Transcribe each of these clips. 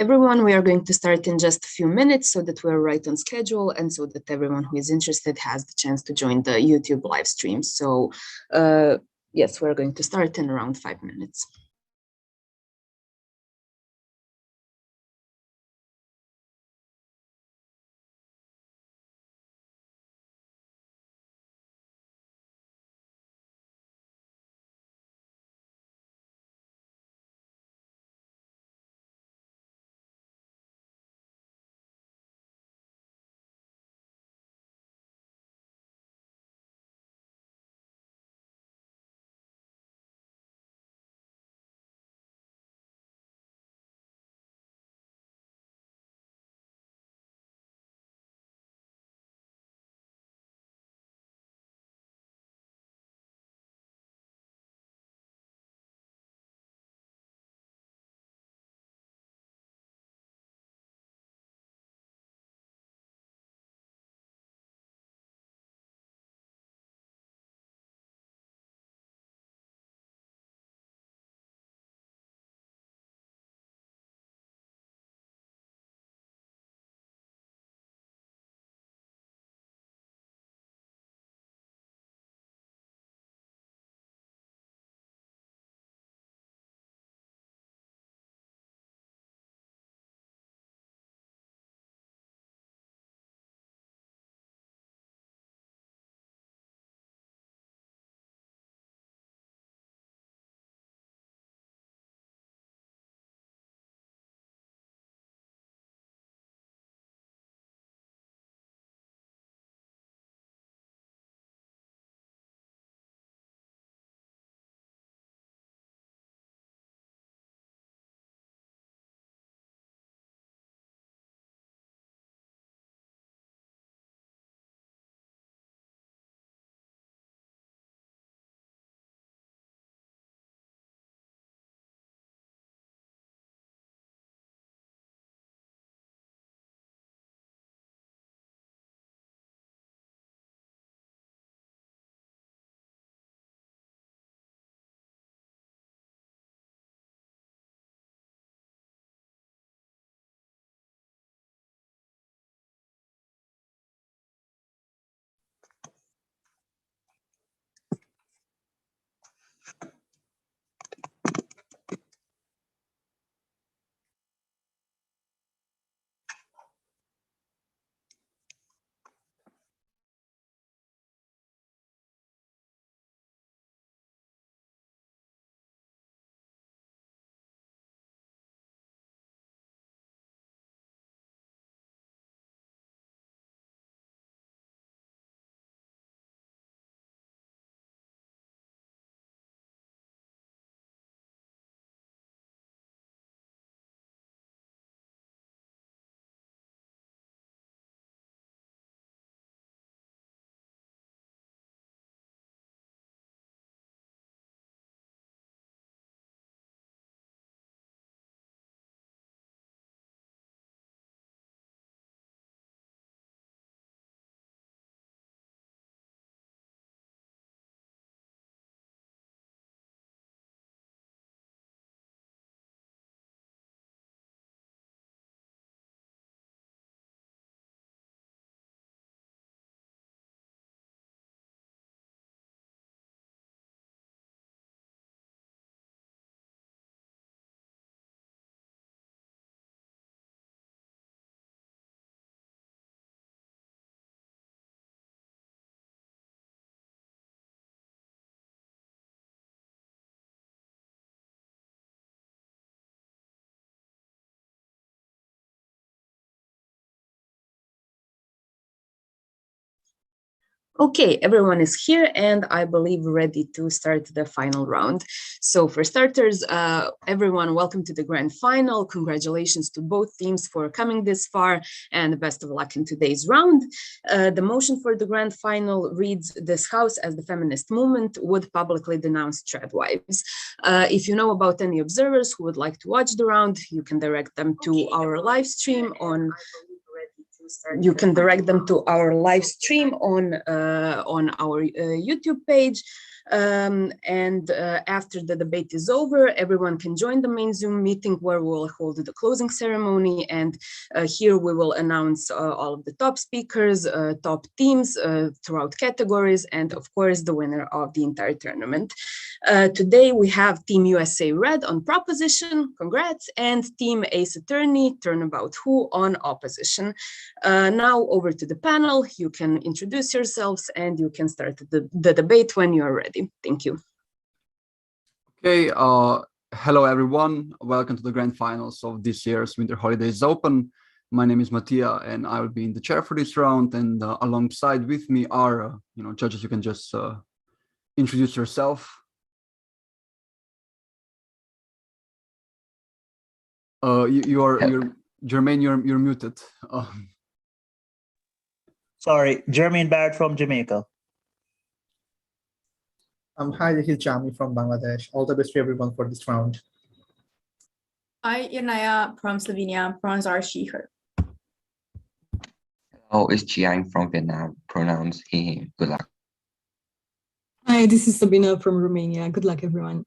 Everyone, we are going to start in just a few minutes so that we're right on schedule and so that everyone who is interested has the chance to join the YouTube live stream. So yes, we're going to start in around 5 minutes. Okay, everyone is here and I believe ready to start the final round. So for starters, everyone, welcome to the grand final. Congratulations to both teams for coming this far and best of luck in today's round. The motion for the grand final reads, this House as the feminist movement would publicly denounce trad wives. If you know about any observers who would like to watch the round, you can direct them to our live stream on our YouTube page. After the debate is over, everyone can join the main Zoom meeting where we'll hold the closing ceremony. And here we will announce all of the top speakers, top teams throughout categories, and of course, the winner of the entire tournament. Today, we have Team USA Red on proposition, congrats, and Team Ace Attorney, Turnabout Who on opposition. Now over to the panel. You can introduce yourselves and you can start the debate when you are ready. Thank you. Okay, hello everyone. Welcome to the grand finals of this year's Winter Holidays Open. My name is Mattia and I will be in the chair for this round, and alongside with me are, judges. You can just introduce yourself. You're Jermaine, you're muted. Sorry, Jermaine Barrett from Jamaica. Hi, this is Jami from Bangladesh. All the best to everyone for this round. Hi, Yanaya from Slovenia. Pronouns are she, her. Hello, it's Chiang from Vietnam. Pronouns he, him. Good luck. Hi, this is Sabina from Romania. Good luck, everyone.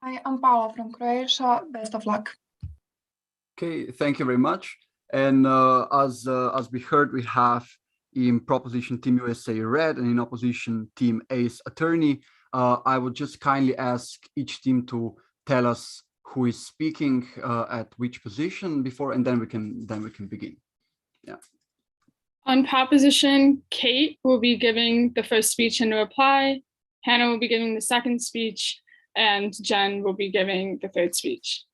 Hi, I'm Paula from Croatia. Best of luck. Okay, thank you very much. And as we heard, we have in proposition Team USA Red and in opposition Team Ace Attorney. I would just kindly ask each team to tell us who is speaking at which position before, and then we can begin. Yeah. On proposition, Kate will be giving the first speech and a reply. Hannah will be giving the second speech, and Jen will be giving the third speech.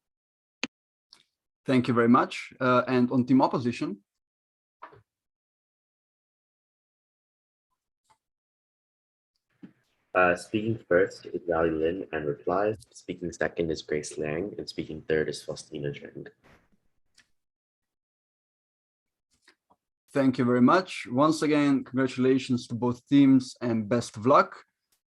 Thank you very much. And on team opposition? Speaking first is Valley Lin and replies. Speaking second is Grace Lang, and speaking third is Faustina Zheng. Thank you very much. Once again, congratulations to both teams and best of luck.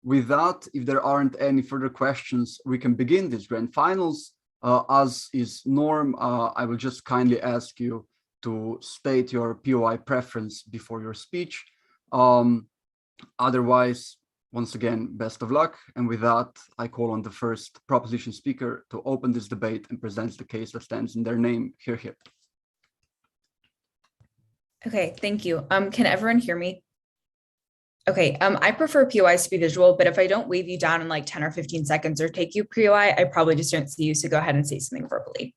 With that, if there aren't any further questions, we can begin these grand finals. As is norm, I will just kindly ask you to state your POI preference before your speech. Otherwise, once again, best of luck. And with that, I call on the first proposition speaker to open this debate and present the case that stands in their name. Hear, hear. Okay, thank you. Can everyone hear me? Okay, I prefer POIs to be visual, but if I don't wave you down in like 10 or 15 seconds or take you POI, I probably just don't see you, so go ahead and say something verbally.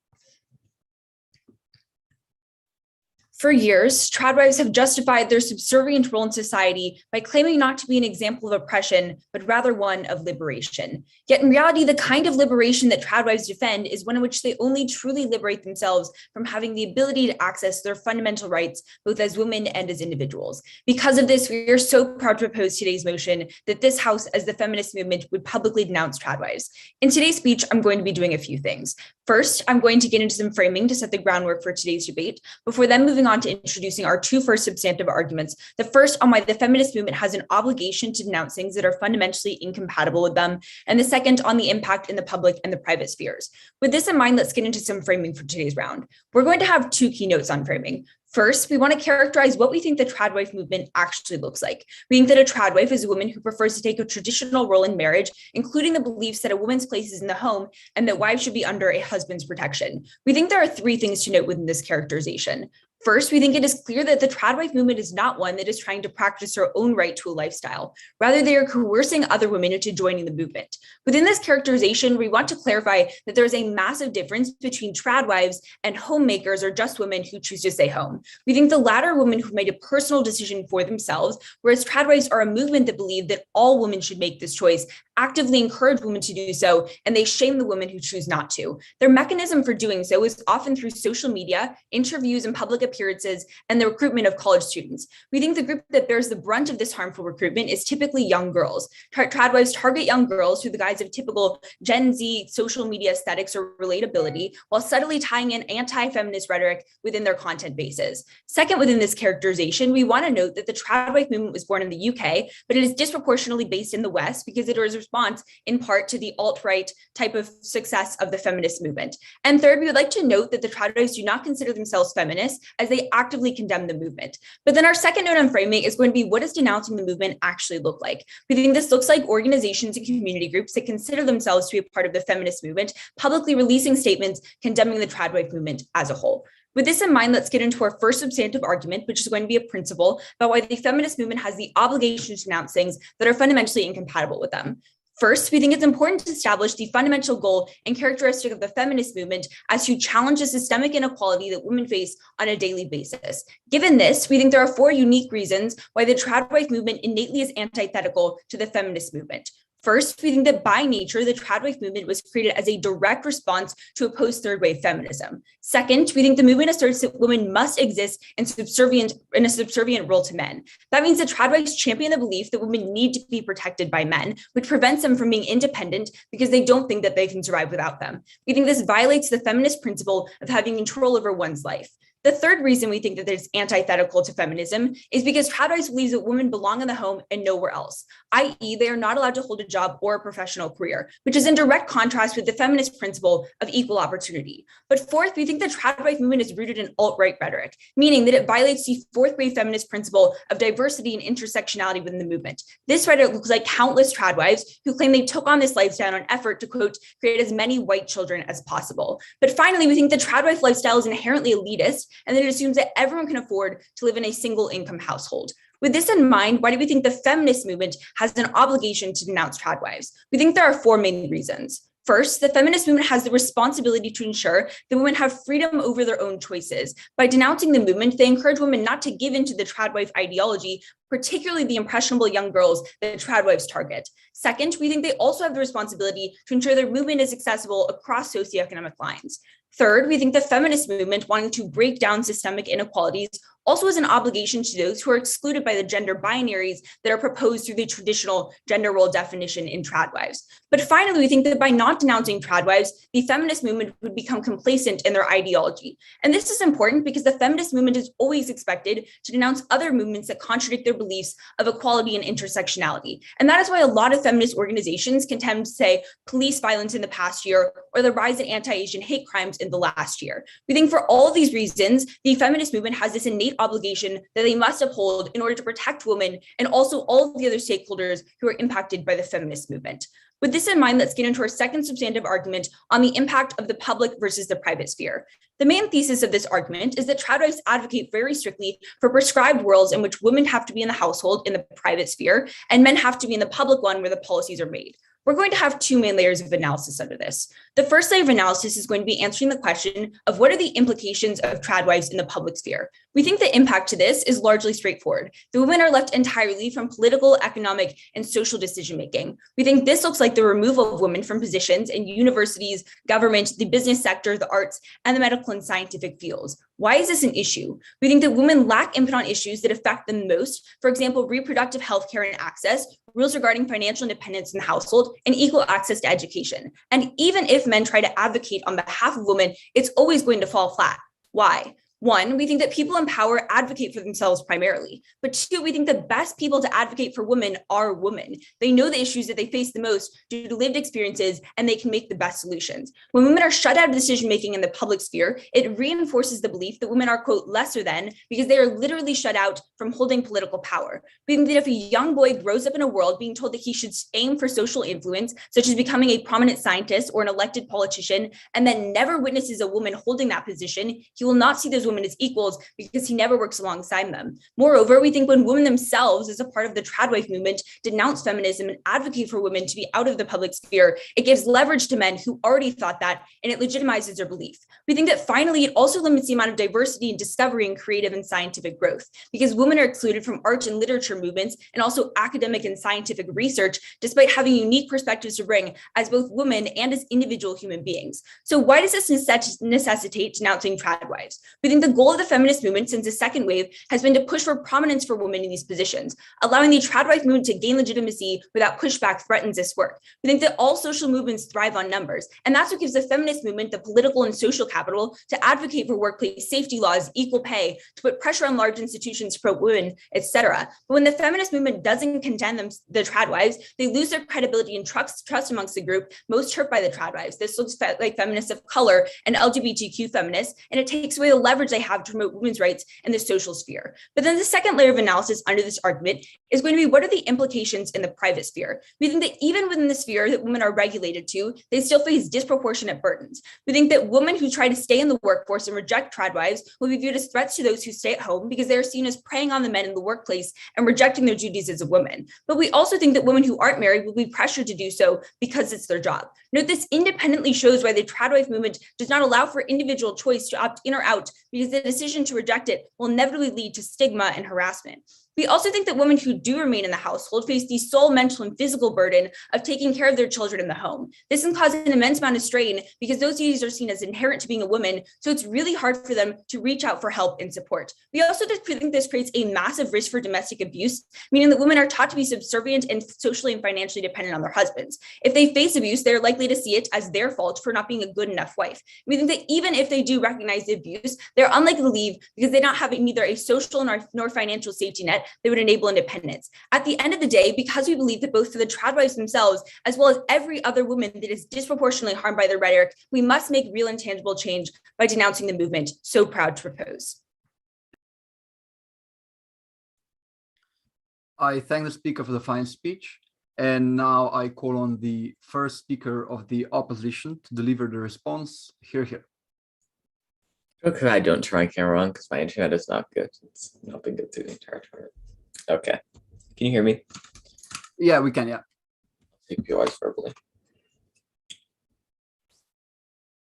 For years, trad wives have justified their subservient role in society by claiming not to be an example of oppression, but rather one of liberation. Yet in reality, the kind of liberation that trad wives defend is one in which they only truly liberate themselves from having the ability to access their fundamental rights, both as women and as individuals. Because of this, we are so proud to propose today's motion that this House, as the feminist movement, would publicly denounce trad wives. In today's speech, I'm going to be doing a few things. First, I'm going to get into some framing to set the groundwork for today's debate, before then moving on to introducing our two first substantive arguments. The first on why the feminist movement has an obligation to denounce things that are fundamentally incompatible with them, and the second on the impact in the public and the private spheres. With this in mind, let's get into some framing for today's round. We're going to have two keynotes on framing. First, we want to characterize what we think the trad wife movement actually looks like. We think that a trad wife is a woman who prefers to take a traditional role in marriage, including the beliefs that a woman's place is in the home and that wives should be under a husband's protection. We think there are three things to note within this characterization. First, we think it is clear that the trad wife movement is not one that is trying to practice her own right to a lifestyle. Rather, they are coercing other women into joining the movement. Within this characterization, we want to clarify that there is a massive difference between trad wives and homemakers, or just women who choose to stay home. We think the latter are women who made a personal decision for themselves, whereas trad wives are a movement that believe that all women should make this choice actively encourage women to do so, and they shame the women who choose not to. Their mechanism for doing so is often through social media, interviews and public appearances, and the recruitment of college students. We think the group that bears the brunt of this harmful recruitment is typically young girls. Tradwives target young girls through the guise of typical Gen Z social media aesthetics or relatability, while subtly tying in anti-feminist rhetoric within their content bases. Second, within this characterization, we want to note that the tradwife movement was born in the UK, but it is disproportionately based in the West because it was a response in part to the alt-right type of success of the feminist movement. And third, we would like to note that the tradwives do not consider themselves feminists as they actively condemn the movement. But then our second note on framing is going to be, what does denouncing the movement actually look like? We think this looks like organizations and community groups that consider themselves to be a part of the feminist movement, publicly releasing statements condemning the tradwife movement as a whole. With this in mind, let's get into our first substantive argument, which is going to be a principle about why the feminist movement has the obligation to denounce things that are fundamentally incompatible with them. First, we think it's important to establish the fundamental goal and characteristic of the feminist movement as to challenge the systemic inequality that women face on a daily basis. Given this, we think there are 4 unique reasons why the tradwife movement innately is antithetical to the feminist movement. First, we think that by nature, the tradwife movement was created as a direct response to oppose third wave feminism. Second, we think the movement asserts that women must exist in a subservient role to men. That means the tradwives champion the belief that women need to be protected by men, which prevents them from being independent because they don't think that they can survive without them. We think this violates the feminist principle of having control over one's life. The third reason we think that it's antithetical to feminism is because tradwives believe that women belong in the home and nowhere else, i.e. they are not allowed to hold a job or a professional career, which is in direct contrast with the feminist principle of equal opportunity. But fourth, we think the tradwife movement is rooted in alt-right rhetoric, meaning that it violates the fourth wave feminist principle of diversity and intersectionality within the movement. This rhetoric looks like countless tradwives who claim they took on this lifestyle in an effort to, quote, create as many white children as possible. But finally, we think the tradwife lifestyle is inherently elitist, and that it assumes that everyone can afford to live in a single income household. With this in mind, why do we think the feminist movement has an obligation to denounce tradwives? We think there are 4 main reasons. First, the feminist movement has the responsibility to ensure that women have freedom over their own choices. By denouncing the movement, they encourage women not to give into the tradwife ideology, particularly the impressionable young girls that tradwives target. Second, we think they also have the responsibility to ensure their movement is accessible across socioeconomic lines. Third, we think the feminist movement, wanting to break down systemic inequalities, also has an obligation to those who are excluded by the gender binaries that are proposed through the traditional gender role definition in tradwives. But finally, we think that by not denouncing tradwives, the feminist movement would become complacent in their ideology. And this is important because the feminist movement is always expected to denounce other movements that contradict their beliefs of equality and intersectionality. And that is why a lot of feminist organizations contend, say, police violence in the past year or the rise in anti-Asian hate crimes in the last year. We think for all of these reasons, the feminist movement has this innate obligation that they must uphold in order to protect women and also all of the other stakeholders who are impacted by the feminist movement. With this in mind, let's get into our second substantive argument on the impact of the public versus the private sphere. The main thesis of this argument is that tradwives advocate very strictly for prescribed worlds in which women have to be in the household in the private sphere and men have to be in the public one where the policies are made. We're going to have 2 main layers of analysis under this. The first layer of analysis is going to be answering the question of what are the implications of tradwives in the public sphere. We think the impact to this is largely straightforward. The women are left entirely from political, economic, and social decision-making. We think this looks like the removal of women from positions in universities, government, the business sector, the arts, and the medical and scientific fields. Why is this an issue? We think that women lack input on issues that affect them most, for example, reproductive health care and access, rules regarding financial independence in the household, and equal access to education. And even if men try to advocate on behalf of women, it's always going to fall flat. Why? 1, we think that people in power advocate for themselves primarily. But 2, we think the best people to advocate for women are women. They know the issues that they face the most due to lived experiences, and they can make the best solutions. When women are shut out of decision-making in the public sphere, it reinforces the belief that women are, quote, lesser than, because they are literally shut out from holding political power. We think that if a young boy grows up in a world being told that he should aim for social influence, such as becoming a prominent scientist or an elected politician, and then never witnesses a woman holding that position, he will not see those women women as equals because he never works alongside them. Moreover, we think when women themselves, as a part of the tradwife movement, denounce feminism and advocate for women to be out of the public sphere, it gives leverage to men who already thought that, and it legitimizes their belief. We think that finally, it also limits the amount of diversity and discovery in creative and scientific growth, because women are excluded from art and literature movements and also academic and scientific research, despite having unique perspectives to bring as both women and as individual human beings. So why does this necessitate denouncing tradwives? We think the goal of the feminist movement since the second wave has been to push for prominence for women in these positions. Allowing the tradwife movement to gain legitimacy without pushback threatens this work. We think that all social movements thrive on numbers, and that's what gives the feminist movement the political and social capital to advocate for workplace safety laws, equal pay, to put pressure on large institutions to promote women, etc. But when the feminist movement doesn't condemn the tradwives, they lose their credibility and trust amongst the group most hurt by the tradwives. This looks like feminists of color and LGBTQ feminists, and it takes away the leverage they have to promote women's rights in the social sphere. But then the second layer of analysis under this argument is going to be, what are the implications in the private sphere? We think that even within the sphere that women are regulated to, they still face disproportionate burdens. We think that women who try to stay in the workforce and reject tradwives will be viewed as threats to those who stay at home because they are seen as preying on the men in the workplace and rejecting their duties as a woman. But we also think that women who aren't married will be pressured to do so because it's their job. Note this independently shows why the tradwife movement does not allow for individual choice to opt in or out, because the decision to reject it will inevitably lead to stigma and harassment. We also think that women who do remain in the household face the sole mental and physical burden of taking care of their children in the home. This can cause an immense amount of strain because those duties are seen as inherent to being a woman, so it's really hard for them to reach out for help and support. We also think this creates a massive risk for domestic abuse, meaning that women are taught to be subservient and socially and financially dependent on their husbands. If they face abuse, they're likely to see it as their fault for not being a good enough wife. We think that even if they do recognize the abuse, they're unlikely to leave because they don't have neither a social nor financial safety net that would enable independence. At the end of the day, because we believe that both for the tradwives themselves, as well as every other woman that is disproportionately harmed by their rhetoric, we must make real and tangible change by denouncing the movement so proud to propose. I thank the speaker for the fine speech. And now I call on the first speaker of the opposition to deliver the response. Hear, hear. Okay, I don't turn my camera on because my internet is not good. It's not been good through the entire tournament. Okay. Can you hear me? Yeah, we can, yeah. Take yours verbally.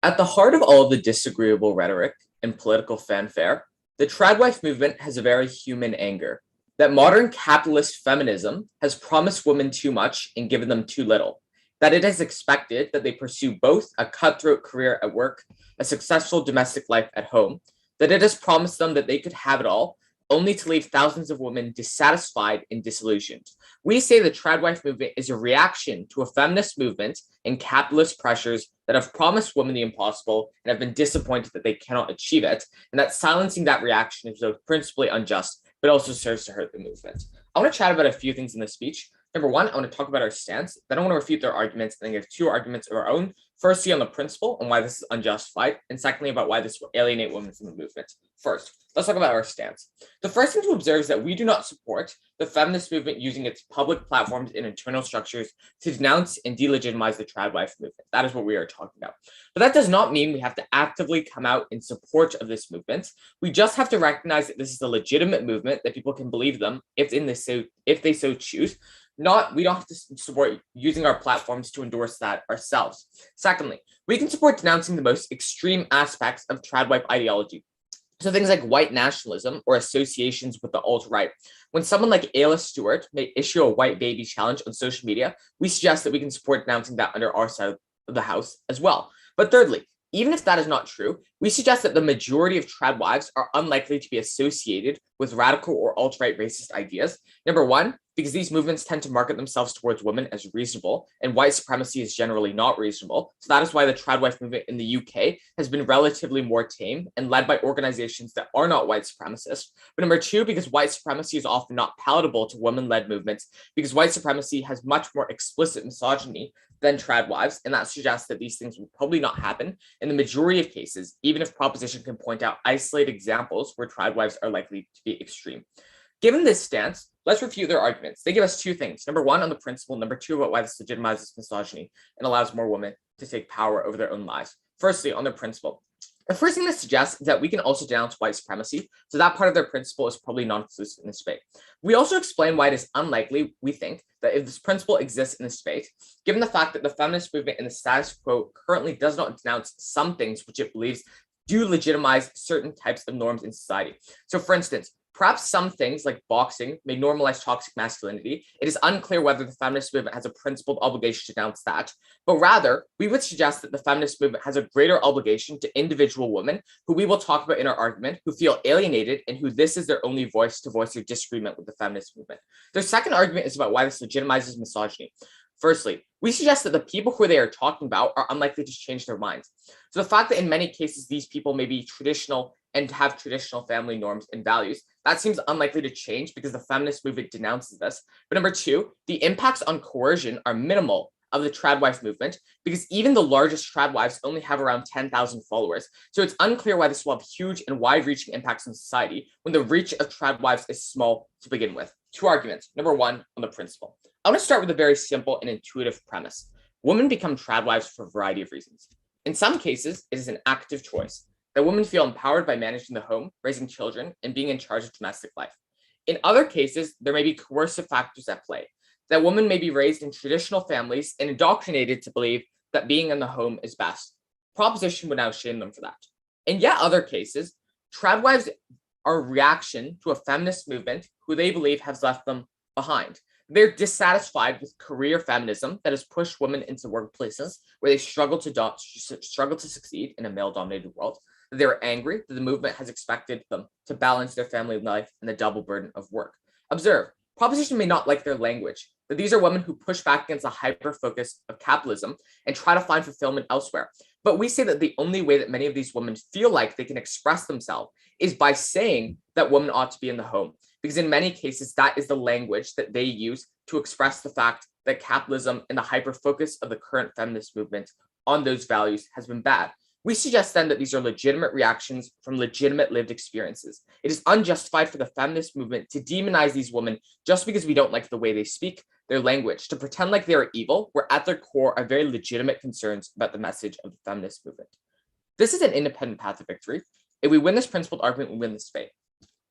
At the heart of all of the disagreeable rhetoric and political fanfare, the tradwife movement has a very human anger. That modern capitalist feminism has promised women too much and given them too little. That it is expected that they pursue both a cutthroat career at work, a successful domestic life at home, that it has promised them that they could have it all, only to leave thousands of women dissatisfied and disillusioned. We say the tradwife movement is a reaction to a feminist movement and capitalist pressures that have promised women the impossible and have been disappointed that they cannot achieve it, and that silencing that reaction is both principally unjust, but also serves to hurt the movement. I want to chat about a few things in this speech. Number one, I want to talk about our stance. Then I want to refute their arguments, and then give two arguments of our own. Firstly, on the principle and why this is unjustified, and secondly, about why this will alienate women from the movement. First, let's talk about our stance. The first thing to observe is that we do not support the feminist movement using its public platforms and internal structures to denounce and delegitimize the tradwife movement. That is what we are talking about. But that does not mean we have to actively come out in support of this movement. We just have to recognize that this is a legitimate movement, that people can believe them if they so choose. We don't have to support using our platforms to endorse that ourselves. Secondly, we can support denouncing the most extreme aspects of tradwife ideology. So things like white nationalism or associations with the alt-right. When someone like Ayla Stewart may issue a white baby challenge on social media, we suggest that we can support denouncing that under our side of the house as well. But thirdly, even if that is not true, we suggest that the majority of tradwives are unlikely to be associated with radical or alt-right racist ideas. Number one, because these movements tend to market themselves towards women as reasonable, and white supremacy is generally not reasonable. So that is why the tradwife movement in the UK has been relatively more tame and led by organizations that are not white supremacists. But number two, because white supremacy is often not palatable to women-led movements, because white supremacy has much more explicit misogyny than tradwives, and that suggests that these things will probably not happen in the majority of cases, even if proposition can point out isolated examples where tradwives are likely to be extreme. Given this stance, let's refute their arguments. They give us two things. Number one, on the principle. Number two, about why this legitimizes misogyny and allows more women to take power over their own lives. Firstly, on the principle. The first thing this suggests is that we can also denounce white supremacy, so that part of their principle is probably non-inclusive in this debate. We also explain why it is unlikely, we think, that if this principle exists in this debate, given the fact that the feminist movement in the status quo currently does not denounce some things which it believes do legitimize certain types of norms in society. So for instance, perhaps some things like boxing may normalize toxic masculinity. It is unclear whether the feminist movement has a principled obligation to denounce that, but rather we would suggest that the feminist movement has a greater obligation to individual women who we will talk about in our argument, who feel alienated and who this is their only voice to voice their disagreement with the feminist movement. Their second argument is about why this legitimizes misogyny. Firstly, we suggest that the people who they are talking about are unlikely to change their minds. So the fact that in many cases these people may be traditional and have traditional family norms and values, that seems unlikely to change because the feminist movement denounces this. But number two, the impacts on coercion are minimal of the tradwife movement because even the largest tradwives only have around 10,000 followers. So it's unclear why this will have huge and wide-reaching impacts on society when the reach of tradwives is small to begin with. Two arguments. Number one, on the principle. I want to start with a very simple and intuitive premise. Women become tradwives for a variety of reasons. In some cases, it is an active choice that women feel empowered by managing the home, raising children, and being in charge of domestic life. In other cases, there may be coercive factors at play, that women may be raised in traditional families and indoctrinated to believe that being in the home is best. Proposition would now shame them for that. In yet other cases, tradwives are a reaction to a feminist movement who they believe has left them behind. They're dissatisfied with career feminism that has pushed women into workplaces where they struggle to succeed in a male-dominated world. They're angry that the movement has expected them to balance their family life and the double burden of work. Observe, proposition may not like their language, but these are women who push back against a hyper-focus of capitalism and try to find fulfillment elsewhere. But we say that the only way that many of these women feel like they can express themselves is by saying that women ought to be in the home. Because in many cases, that is the language that they use to express the fact that capitalism and the hyper-focus of the current feminist movement on those values has been bad. We suggest then that these are legitimate reactions from legitimate lived experiences. It is unjustified for the feminist movement to demonize these women just because we don't like the way they speak, their language, to pretend like they are evil, where at their core are very legitimate concerns about the message of the feminist movement. This is an independent path to victory. If we win this principled argument, we win this debate.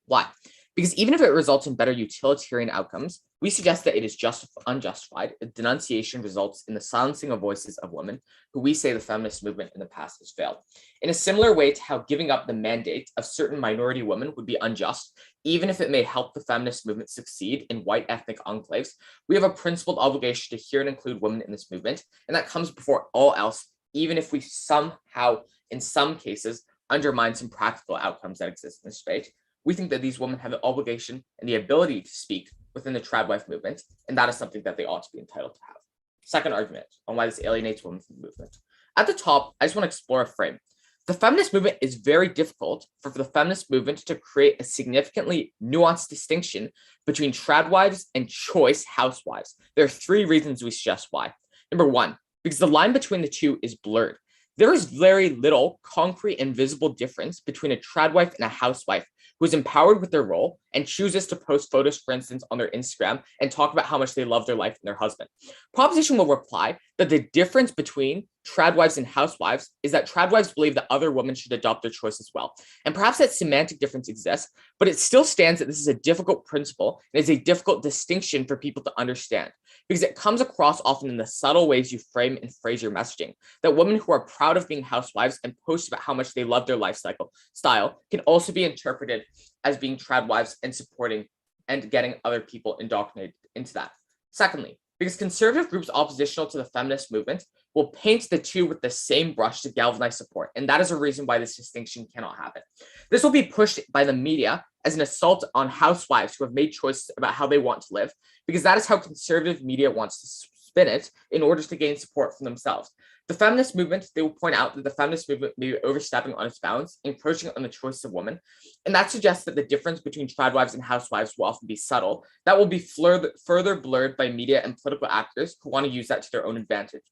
Why? Because even if it results in better utilitarian outcomes, we suggest that it is unjustified if denunciation results in the silencing of voices of women who we say the feminist movement in the past has failed. In a similar way to how giving up the mandate of certain minority women would be unjust, even if it may help the feminist movement succeed in white ethnic enclaves, we have a principled obligation to hear and include women in this movement, and that comes before all else, even if we somehow, in some cases, undermine some practical outcomes that exist in this debate. We think that these women have the obligation and the ability to speak within the tradwife movement, and that is something that they ought to be entitled to have. Second argument on why this alienates women from the movement. At the top, I just want to explore a frame. The feminist movement is very difficult for the feminist movement to create a significantly nuanced distinction between tradwives and choice housewives. There are three reasons we suggest why. Number one, because the line between the two is blurred. There is very little concrete and visible difference between a tradwife and a housewife who is empowered with their role and chooses to post photos, for instance, on their Instagram and talk about how much they love their life and their husband. Proposition will reply that the difference between tradwives and housewives is that tradwives believe that other women should adopt their choice as well. And perhaps that semantic difference exists, but it still stands that this is a difficult principle and is a difficult distinction for people to understand because it comes across often in the subtle ways you frame and phrase your messaging, that women who are proud of being housewives and post about how much they love their lifestyle can also be interpreted as being tradwives and supporting and getting other people indoctrinated into that. Secondly, because conservative groups oppositional to the feminist movement will paint the two with the same brush to galvanize support, and that is a reason why this distinction cannot happen. This will be pushed by the media as an assault on housewives who have made choices about how they want to live, because that is how conservative media wants to spin it in order to gain support for themselves. The feminist movement, they will point out that the feminist movement may be overstepping on its bounds, encroaching on the choice of women, and that suggests that the difference between tradwives and housewives will often be subtle. That will be further blurred by media and political actors who want to use that to their own advantage.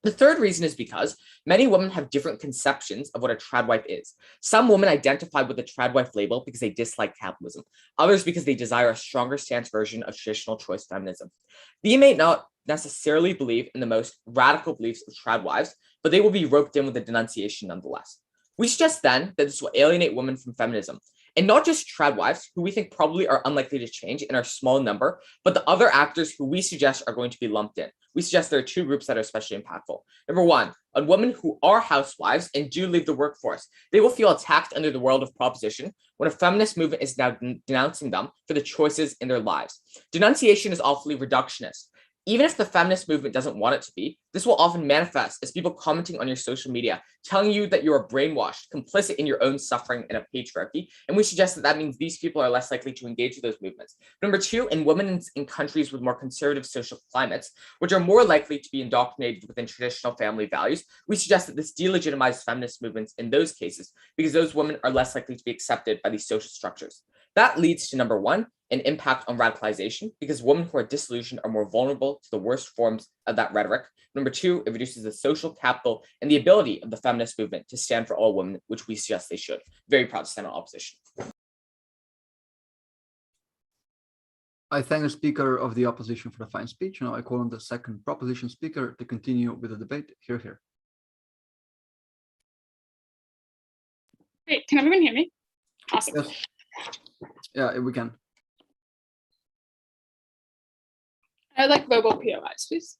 The third reason is because many women have different conceptions of what a tradwife is. Some women identify with the tradwife label because they dislike capitalism, others because they desire a stronger stance version of traditional choice feminism. They may not necessarily believe in the most radical beliefs of tradwives, but they will be roped in with the denunciation nonetheless. We suggest then that this will alienate women from feminism, and not just trad wives, who we think probably are unlikely to change in our small number, but the other actors who we suggest are going to be lumped in. We suggest there are two groups that are especially impactful. Number one, on women who are housewives and do leave the workforce. They will feel attacked under the world of proposition when a feminist movement is now denouncing them for the choices in their lives. Denunciation is awfully reductionist. Even if the feminist movement doesn't want it to be, this will often manifest as people commenting on your social media, telling you that you are brainwashed, complicit in your own suffering in a patriarchy, and we suggest that that means these people are less likely to engage with those movements. Number two, in women in countries with more conservative social climates, which are more likely to be indoctrinated within traditional family values, we suggest that this delegitimizes feminist movements in those cases, because those women are less likely to be accepted by these social structures. That leads to number one, an impact on radicalization, because women who are disillusioned are more vulnerable to the worst forms of that rhetoric. Number two, it reduces the social capital and the ability of the feminist movement to stand for all women, which we suggest they should. Very proud to stand on opposition. I thank the speaker of the opposition for the fine speech. Now I call on the second proposition speaker to continue with the debate. Hear, hear. Great, can everyone hear me? Awesome. Yes. Yeah, we can. I'd like verbal POIs, please.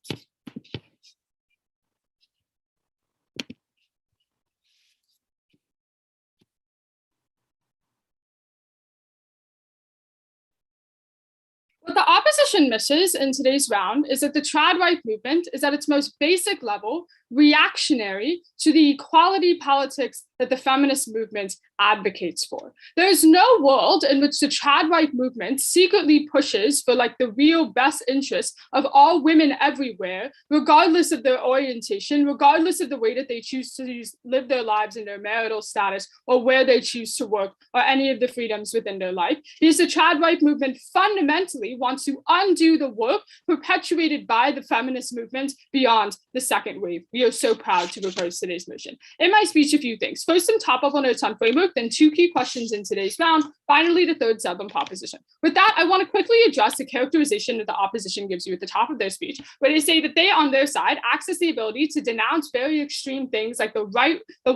What the opposition misses in today's round is that the trad right movement is at its most basic level reactionary to the equality politics that the feminist movement advocates for. There is no world in which the trad right movement secretly pushes for like the real best interest of all women everywhere, regardless of their orientation, regardless of the way that they choose to live their lives in their marital status or where they choose to work or any of the freedoms within their life. Because the trad right movement fundamentally wants to undo the work perpetuated by the feminist movement beyond the second wave. We are so proud to propose today's motion. In my speech, a few things. First, some top-level notes on framework, then two key questions in today's round. Finally, the third sub on proposition. With that, I want to quickly address the characterization that the opposition gives you at the top of their speech, where they say that they, on their side, access the ability to denounce very extreme things like the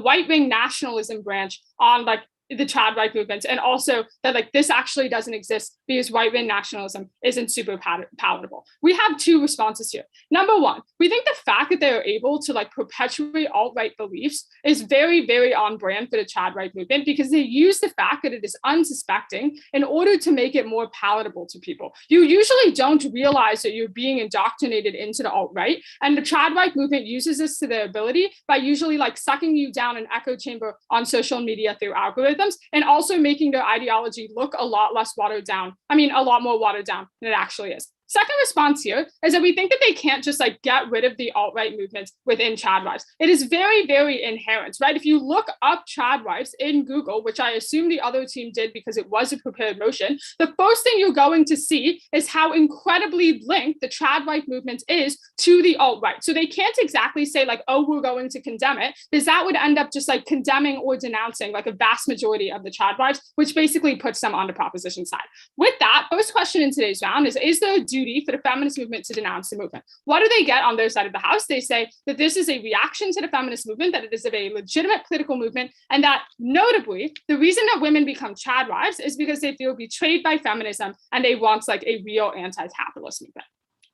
right-wing nationalism branch on like the trad right movement, and also that like this actually doesn't exist because right-wing nationalism isn't super palatable. We have two responses here. Number one, we think the fact that they are able to like perpetuate alt-right beliefs is very, very on brand for the trad right movement, because they use the fact that it is unsuspecting in order to make it more palatable to people. You usually don't realize that you're being indoctrinated into the alt-right, and the trad right movement uses this to their ability by usually like sucking you down an echo chamber on social media through algorithms, and also making their ideology look a lot less watered down. I mean, a lot more watered down than it actually is. Second response here is that we think that they can't just like get rid of the alt-right movement within trad wives. It is very, very inherent, right? If you look up trad wives in Google, which I assume the other team did because it was a prepared motion, the first thing you're going to see is how incredibly linked the trad right movement is to the alt-right. So they can't exactly say like, oh, we're going to condemn it, because that would end up just like condemning or denouncing like a vast majority of the trad wives, which basically puts them on the proposition side. With that, first question in today's round is there a duty for the feminist movement to denounce the movement? What do they get on their side of the house? They say that this is a reaction to the feminist movement, that it is a very legitimate political movement, and that notably, the reason that women become trad wives is because they feel betrayed by feminism and they want like a real anti-capitalist movement.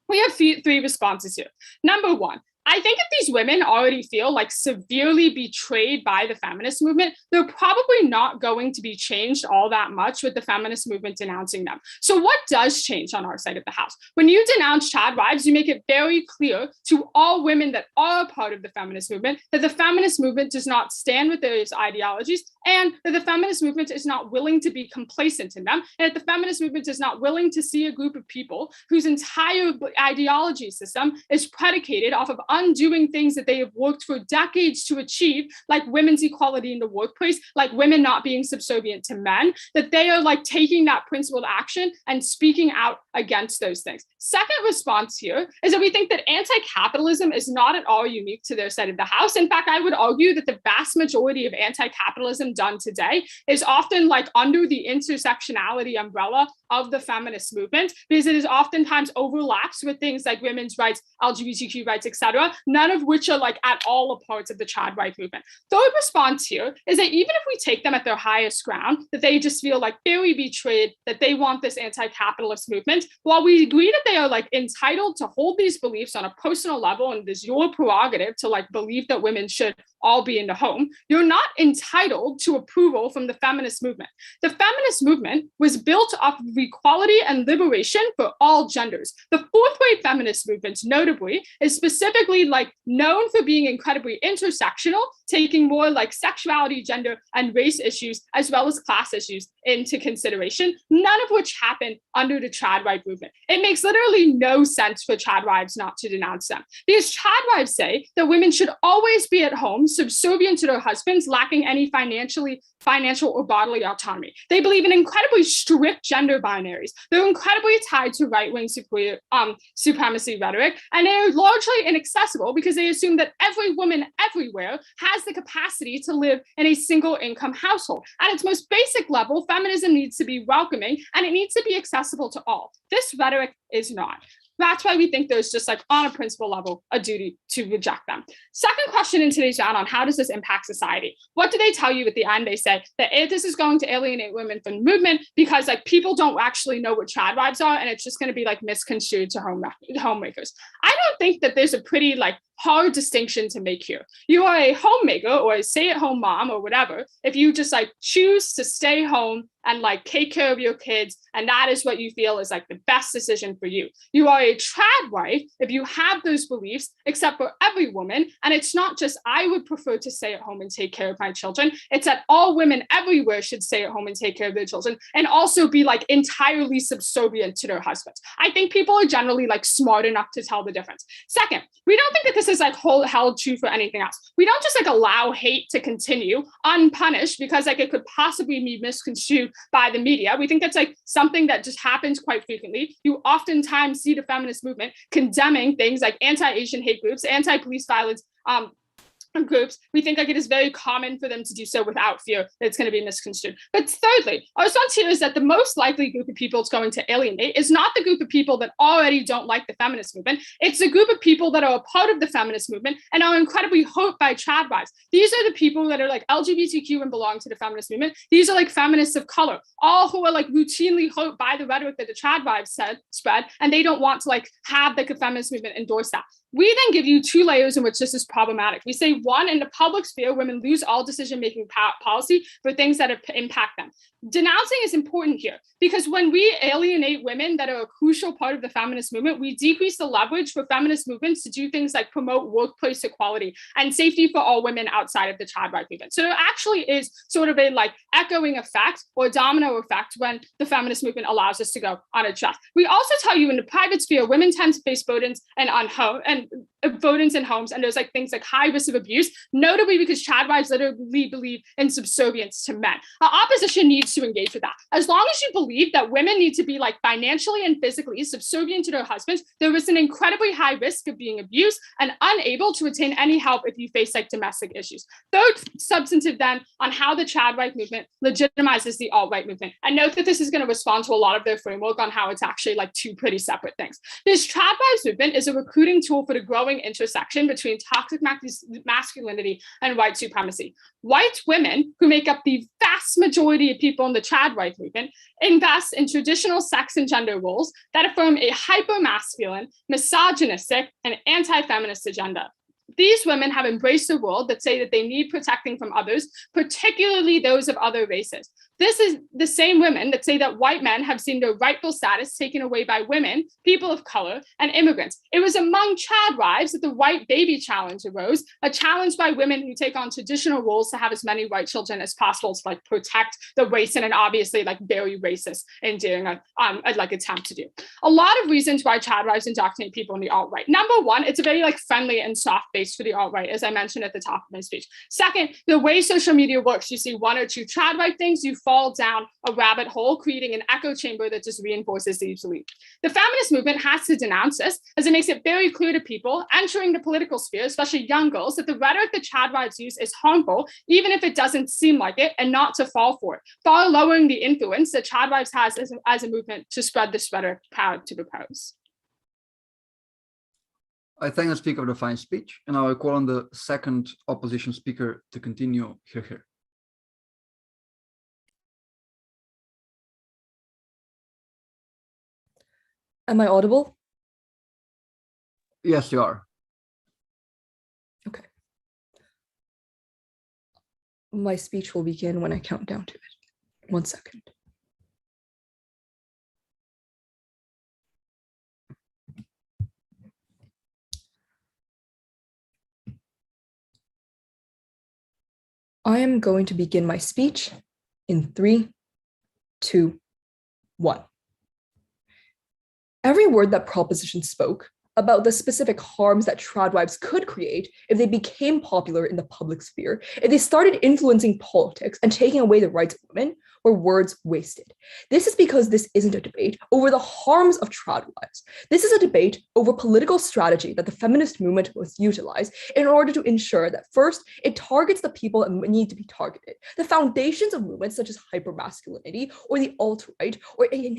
We have three responses here. Number one, I think if these women already feel like severely betrayed by the feminist movement, they're probably not going to be changed all that much with the feminist movement denouncing them. So what does change on our side of the house? When you denounce trad wives, you make it very clear to all women that are part of the feminist movement that the feminist movement does not stand with those ideologies, and that the feminist movement is not willing to be complacent in them, and that the feminist movement is not willing to see a group of people whose entire ideology system is predicated off of undoing things that they have worked for decades to achieve, like women's equality in the workplace, like women not being subservient to men, that they are like taking that principled action and speaking out against those things. Second response here is that we think that anti-capitalism is not at all unique to their side of the house. In fact, I would argue that the vast majority of anti-capitalism done today is often like under the intersectionality umbrella of the feminist movement, because it is oftentimes overlaps with things like women's rights, LGBTQ rights, etc., none of which are like at all a part of the trad right movement. Third response here is that even if we take them at their highest ground, that they just feel like very betrayed, that they want this anti-capitalist movement, while we agree that they are like entitled to hold these beliefs on a personal level, and it is your prerogative to like believe that women should all be in the home, you're not entitled to approval from the feminist movement. The feminist movement was built off of equality and liberation for all genders. The fourth wave feminist movement, notably, is specifically like known for being incredibly intersectional, taking more like sexuality, gender, and race issues, as well as class issues into consideration, none of which happened under the trad right movement. It makes literally no sense for trad wives not to denounce them, because trad wives say that women should always be at home, subservient to their husbands, lacking any financial or bodily autonomy. They believe in incredibly strict gender binaries. They're incredibly tied to right-wing supremacy rhetoric, and they're largely inaccessible because they assume that every woman everywhere has the capacity to live in a single income household. At its most basic level, feminism needs to be welcoming and it needs to be accessible to all. This rhetoric is not. That's why we think there's just like on a principle level, a duty to reject them. Second question in today's round on how does this impact society? What do they tell you at the end? They say that this is going to alienate women from the movement because like people don't actually know what trad wives are, and it's just going to be like misconstrued to homemakers. I don't think that there's a pretty like hard distinction to make here. You are a homemaker or a stay-at-home mom or whatever if you just like choose to stay home and like take care of your kids, and that is what you feel is like the best decision for you. You are a trad wife if you have those beliefs, except for every woman, and it's not just I would prefer to stay at home and take care of my children, it's that all women everywhere should stay at home and take care of their children and also be like entirely subservient to their husbands. I think people are generally like smart enough to tell the difference. Second, we don't think that this is like held true for anything else. We don't just like allow hate to continue unpunished because like it could possibly be misconstrued by the media. We think that's like something that just happens quite frequently. You oftentimes see the feminist movement condemning things like anti-Asian hate groups, anti-police violence groups. We think like it is very common for them to do so without fear that it's going to be misconstrued. But thirdly, our response here is that the most likely group of people it's going to alienate is not the group of people that already don't like the feminist movement. It's the group of people that are a part of the feminist movement and are incredibly hurt by trad wives. These are the people that are like LGBTQ and belong to the feminist movement. These are like feminists of color, all who are like routinely hurt by the rhetoric that the trad wives spread, and they don't want to like have the feminist movement endorse that. We then give you two layers in which this is problematic. We say, one, in the public sphere, women lose all decision-making policy for things that impact them. Denouncing is important here because when we alienate women that are a crucial part of the feminist movement, we decrease the leverage for feminist movements to do things like promote workplace equality and safety for all women outside of the trad right movement. So there actually is sort of a like echoing effect or domino effect when the feminist movement allows us to go unadjust. We also tell you in the private sphere, women tend to face burdens burdens in homes, and there's like things like high risk of abuse, notably because trad wives literally believe in subservience to men. Our opposition needs to engage with that. As long as you believe that women need to be like financially and physically subservient to their husbands, there is an incredibly high risk of being abused and unable to attain any help if you face like domestic issues. Third, substantive then on how the trad right movement legitimizes the alt-right movement. And note that this is going to respond to a lot of their framework on how it's actually like two pretty separate things. This trad wives movement is a recruiting tool for the growing intersection between toxic masculinity and white supremacy. White women, who make up the vast majority of people in the trad right movement, invest in traditional sex and gender roles that affirm a hyper-masculine, misogynistic, and anti-feminist agenda. These women have embraced a world that say that they need protecting from others, particularly those of other races. This is the same women that say that white men have seen their rightful status taken away by women, people of color, and immigrants. It was among trad wives that the white baby challenge arose, a challenge by women who take on traditional roles to have as many white children as possible to like protect the race in an obviously like very racist and daring like attempt to do. A lot of reasons why trad wives indoctrinate people in the alt-right. Number one, it's a very like friendly and soft base for the alt-right, as I mentioned at the top of my speech. Second, the way social media works, you see one or two trad right things, you fall down a rabbit hole, creating an echo chamber that just reinforces these beliefs. The feminist movement has to denounce this, as it makes it very clear to people entering the political sphere, especially young girls, that the rhetoric that tradwives use is harmful, even if it doesn't seem like it, and not to fall for it, far lowering the influence that tradwives has as a movement to spread this rhetoric proud to propose. I thank the speaker for the fine speech, and I will call on the second opposition speaker to continue here. Am I audible? Yes, you are. Okay. My speech will begin when I count down to it. 1 second. I am going to begin my speech in 3, 2, 1. Every word that proposition spoke about the specific harms that tradwives could create if they became popular in the public sphere, if they started influencing politics and taking away the rights of women, were words wasted. This is because this isn't a debate over the harms of tradwives. This is a debate over political strategy that the feminist movement was utilized in order to ensure that first, it targets the people that need to be targeted. The foundations of movements such as hypermasculinity or the alt-right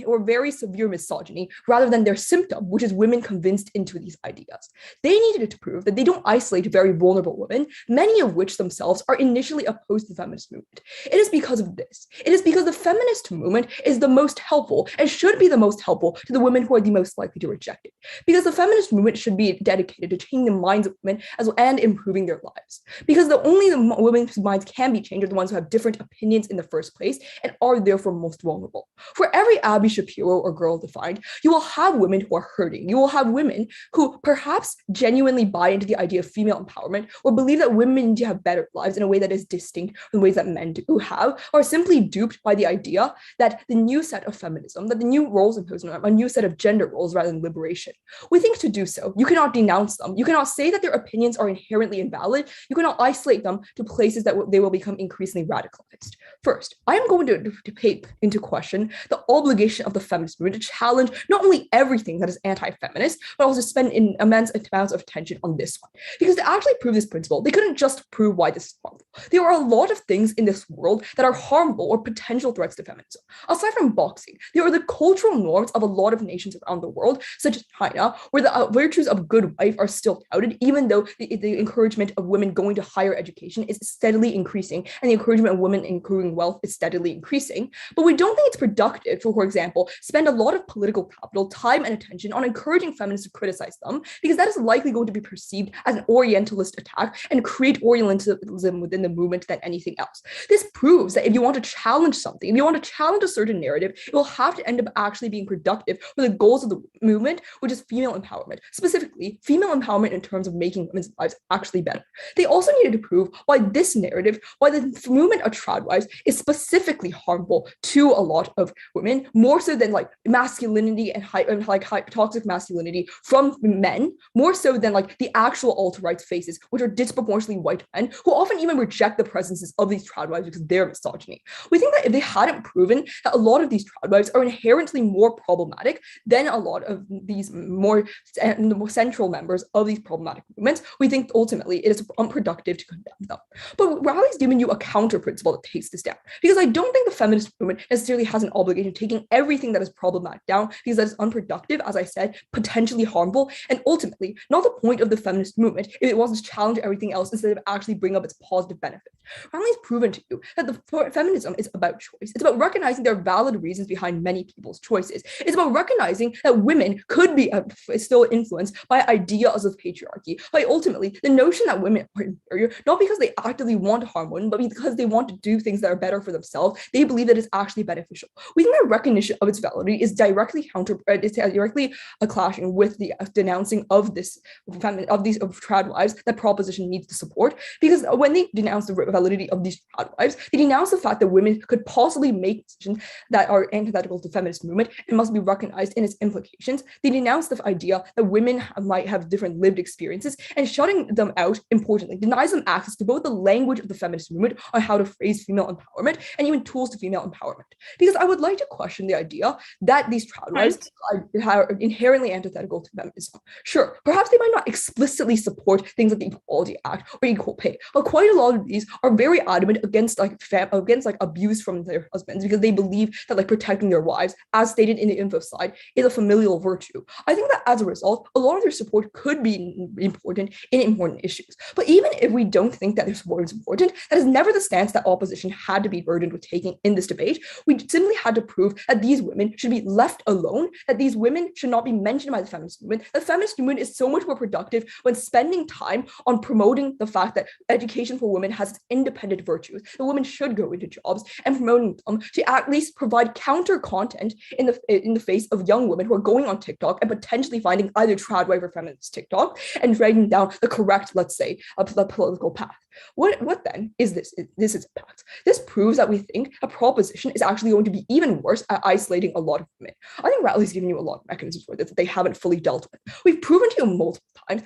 or very severe misogyny, rather than their symptom, which is women convinced into these ideas. They needed to prove that they don't isolate very vulnerable women, many of which themselves are initially opposed to the feminist movement. It is because of this. It is because the feminist movement is the most helpful and should be the most helpful to the women who are the most likely to reject it. Because the feminist movement should be dedicated to changing the minds of women and improving their lives. Because the women whose minds can be changed are the ones who have different opinions in the first place and are therefore most vulnerable. For every Abby Shapiro or girl defined, you will have women who are hurting. You will have women who perhaps genuinely buy into the idea of female empowerment or believe that women need to have better lives in a way that is distinct from the ways that men do have, or simply duped by the idea that the new set of feminism, that the new roles imposed on them, a new set of gender roles rather than liberation. We think to do so, you cannot denounce them. You cannot say that their opinions are inherently invalid. You cannot isolate them to places that they will become increasingly radicalized. First, I am going to take into question the obligation of the feminist movement to challenge not only everything that is anti-feminist, but also spend immense amounts of attention on this one. Because to actually prove this principle, they couldn't just prove why this is harmful. There are a lot of things in this world that are harmful or potential threats to feminism. Aside from boxing, there are the cultural norms of a lot of nations around the world, such as China, where the virtues of good wife are still touted, even though the encouragement of women going to higher education is steadily increasing, and the encouragement of women including wealth is steadily increasing. But we don't think it's productive to, for example, spend a lot of political capital, time, and attention on encouraging feminists to criticize them, because that is likely going to be perceived as an Orientalist attack and create Orientalism within the movement than anything else. This proves that if you want to challenge something, if you want to challenge a certain narrative, it will have to end up actually being productive for the goals of the movement, which is female empowerment, specifically female empowerment in terms of making women's lives actually better. They also needed to prove why this narrative, why the movement of tradwives is specifically harmful to a lot of women, more so than like masculinity and toxic masculinity from men, more so than like the actual alt-right faces, which are disproportionately white men who often even reject the presences of these tradwives because of their misogyny. We think that if they hadn't proven that a lot of these tradwives are inherently more problematic than a lot of these more central members of these problematic movements, we think ultimately it is unproductive to condemn them. But Riley's given you a counter principle that takes this down, because I don't think the feminist movement necessarily has an obligation to taking everything that is problematic down, because that is unproductive, as I said, potentially harmful, and ultimately not the point of the feminist movement if it wants to challenge everything else instead of actually bring up its positive benefits. Riley's proven to you that the feminism is about choice. It's about recognizing there are valid reasons behind many people's choices. It's about recognizing that women could be still influenced by ideas of patriarchy, by ultimately the notion that women are inferior, not because they actively want to harm women, but because they want to do things that are better for themselves. They believe that it's actually beneficial. We think that recognition of its validity is directly clashing with the denouncing of these trad wives that proposition needs to support, because when they denounce the validity of these trad wives, they denounce the fact that women could possibly make decisions that are antithetical to the feminist movement and must be recognized in its implications. They denounce the idea that women might have different lived experiences, and shutting them out, importantly, denies them access to both the language of the feminist movement on how to phrase female empowerment and even tools to female empowerment. Because I would like to question the idea that these trad wives are inherently antithetical to feminism. Sure, perhaps they might not explicitly support things like the Equality Act or equal pay, but quite a lot of these are very adamant against abuse from their husbands, because they believe that like protecting their wives, as stated in the info slide, is a familial virtue. I think that as a result, a lot of their support could be important in important issues. But even if we don't think that their support is important, that is never the stance that opposition had to be burdened with taking in this debate. We simply had to prove that these women should be left alone, that these women should not be mentioned by the feminist movement. The feminist movement is so much more productive when spending time on promoting the fact that education for women has its independent virtues, that women should go into jobs, and promoting them to at least provide counter content in the face of young women who are going on TikTok and potentially finding either trad wife or feminist TikTok and writing down the correct, let's say, the political path. What then is this? This is impact. This proves that we think a proposition is actually going to be even worse at isolating a lot of women. I think Ratley's given you a lot of mechanisms for this that they haven't fully dealt with. We've proven to you multiple times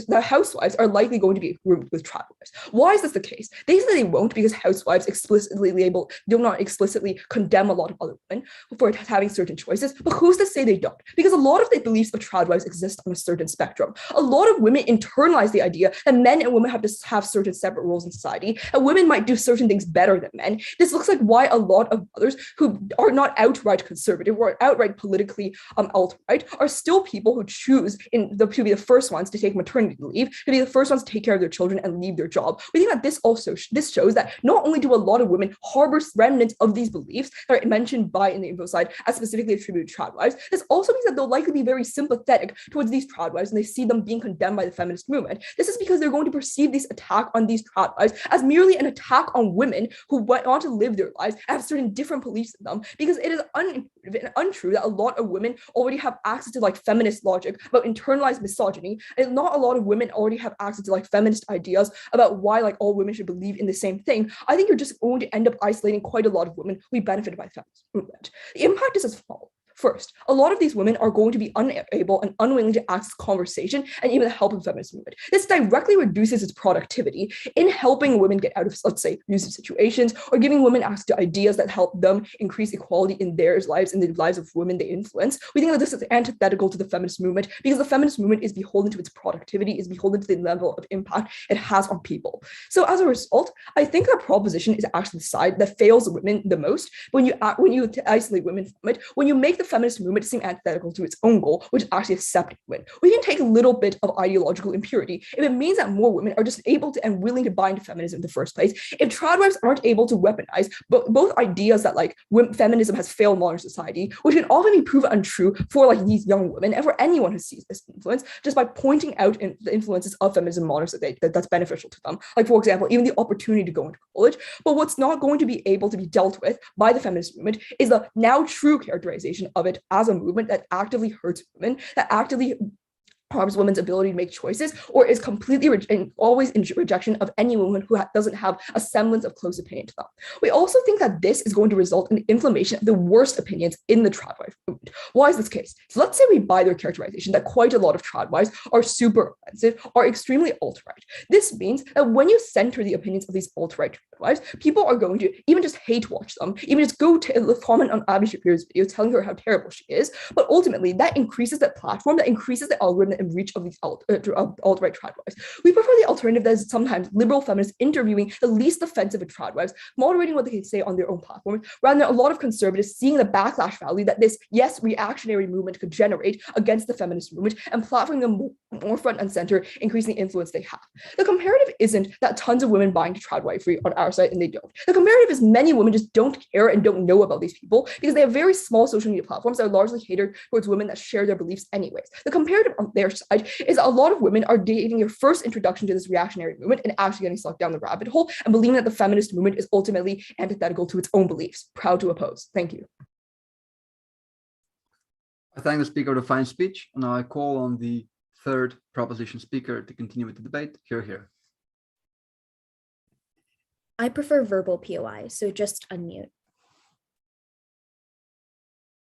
that housewives are likely going to be groomed with trad wives. Why is this the case? They say they won't because housewives do not explicitly condemn a lot of other women for having certain choices, but who's to say they don't? Because a lot of the beliefs of trad wives exist on a certain spectrum. A lot of women internalize the idea that men and women have to have certain separate roles in society, and women might do certain things better than men. This looks like why a lot of others who are not outright conservative or outright politically alt-right are still people who choose to be the first ones to take maternity leave, to be the first ones to take care of their children and leave their job. We think that this shows that not only do a lot of women harbor remnants of these beliefs that are mentioned in the info side as specifically attributed to trad wives, this also means that they'll likely be very sympathetic towards these trad wives and they see them being condemned by the feminist movement. This is because they're going to perceive this attack on these trad wives as merely an attack on women who want to live their lives and have certain different beliefs in them, because it is untrue that a lot of women already have access to like feminist logic about internalized misogyny, and not a lot of women already have access to like feminist ideas about why like all women should believe in the same thing. I think you're just going to end up isolating quite a lot of women who be benefited by the feminist movement. The impact is as follows. First, a lot of these women are going to be unable and unwilling to access conversation and even the help of the feminist movement. This directly reduces its productivity in helping women get out of, let's say, abusive situations, or giving women access to ideas that help them increase equality in their lives and the lives of women they influence. We think that this is antithetical to the feminist movement because the feminist movement is beholden to its productivity, is beholden to the level of impact it has on people. So as a result, I think that proposition is actually the side that fails women the most when you isolate women from it, when you make the feminist movement seem antithetical to its own goal, which is actually accepting women. We can take a little bit of ideological impurity if it means that more women are just able to and willing to buy into feminism in the first place. If trad wives aren't able to weaponize both ideas that like feminism has failed modern society, which can often be proven untrue for like these young women and for anyone who sees this influence, just by pointing out the influences of feminism in modern society that's beneficial to them. Like, for example, even the opportunity to go into college. But what's not going to be able to be dealt with by the feminist movement is the now true characterization of it as a movement that actively hurts women, that actively harms women's ability to make choices, or is completely always in rejection of any woman who doesn't have a semblance of close opinion to them. We also think that this is going to result in the inflammation of the worst opinions in the trad wife movement. Why is this case? So let's say we buy their characterization that quite a lot of trad wives are super offensive, are extremely alt-right. This means that when you center the opinions of these alt-right trad wives, people are going to even just hate watch them, even just go to comment on Abby Shapir's video telling her how terrible she is. But ultimately, that increases that platform, that increases the algorithm and reach of these alt-right trad wives. We prefer the alternative that is sometimes liberal feminists interviewing the least offensive of trad wives, moderating what they can say on their own platform, rather than a lot of conservatives seeing the backlash value that this, yes, reactionary movement could generate against the feminist movement and platforming them more front and center, increasing the influence they have. The comparative isn't that tons of women buying to trad wifery on our site and they don't. The comparative is many women just don't care and don't know about these people because they have very small social media platforms that are largely catered towards women that share their beliefs anyways. The comparative on their side is a lot of women are dating your first introduction to this reactionary movement and actually getting sucked down the rabbit hole and believing that the feminist movement is ultimately antithetical to its own beliefs. Proud to oppose. Thank you. I thank the speaker for the fine speech, and now I call on the third proposition speaker to continue with the debate. Here. I prefer verbal POI, so just unmute.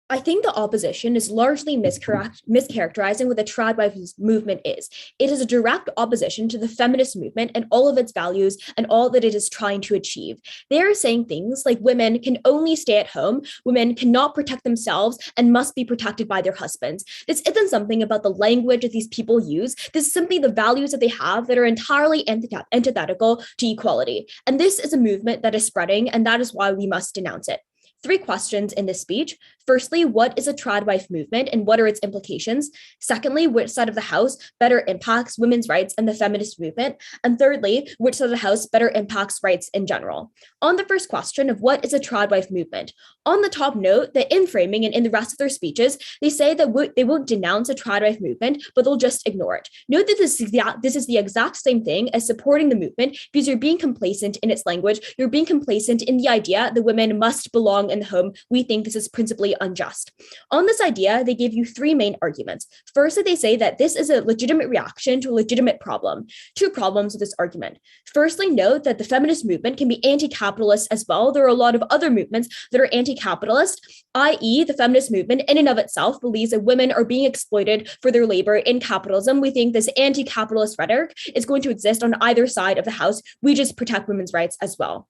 I think the opposition is largely mischaracterizing what the trad wife movement is. It is a direct opposition to the feminist movement and all of its values and all that it is trying to achieve. They are saying things like women can only stay at home, women cannot protect themselves and must be protected by their husbands. This isn't something about the language that these people use. This is simply the values that they have that are entirely antithetical to equality. And this is a movement that is spreading, and that is why we must denounce it. 3 questions in this speech. Firstly, what is a trad wife movement and what are its implications? Secondly, which side of the house better impacts women's rights and the feminist movement? And thirdly, which side of the house better impacts rights in general? On the first question of what is a trad wife movement, on the top note that in framing and in the rest of their speeches, they say that they won't denounce a trad wife movement, but they'll just ignore it. Note that this is the exact same thing as supporting the movement because you're being complacent in its language. You're being complacent in the idea that women must belong in the home. We think this is principally unjust. On this idea, they give you 3 main arguments. Firstly, they say that this is a legitimate reaction to a legitimate problem. 2 problems with this argument. Firstly, note that the feminist movement can be anti-capitalist as well. There are a lot of other movements that are anti-capitalist, i.e. the feminist movement in and of itself believes that women are being exploited for their labor in capitalism. We think this anti-capitalist rhetoric is going to exist on either side of the house. We just protect women's rights as well.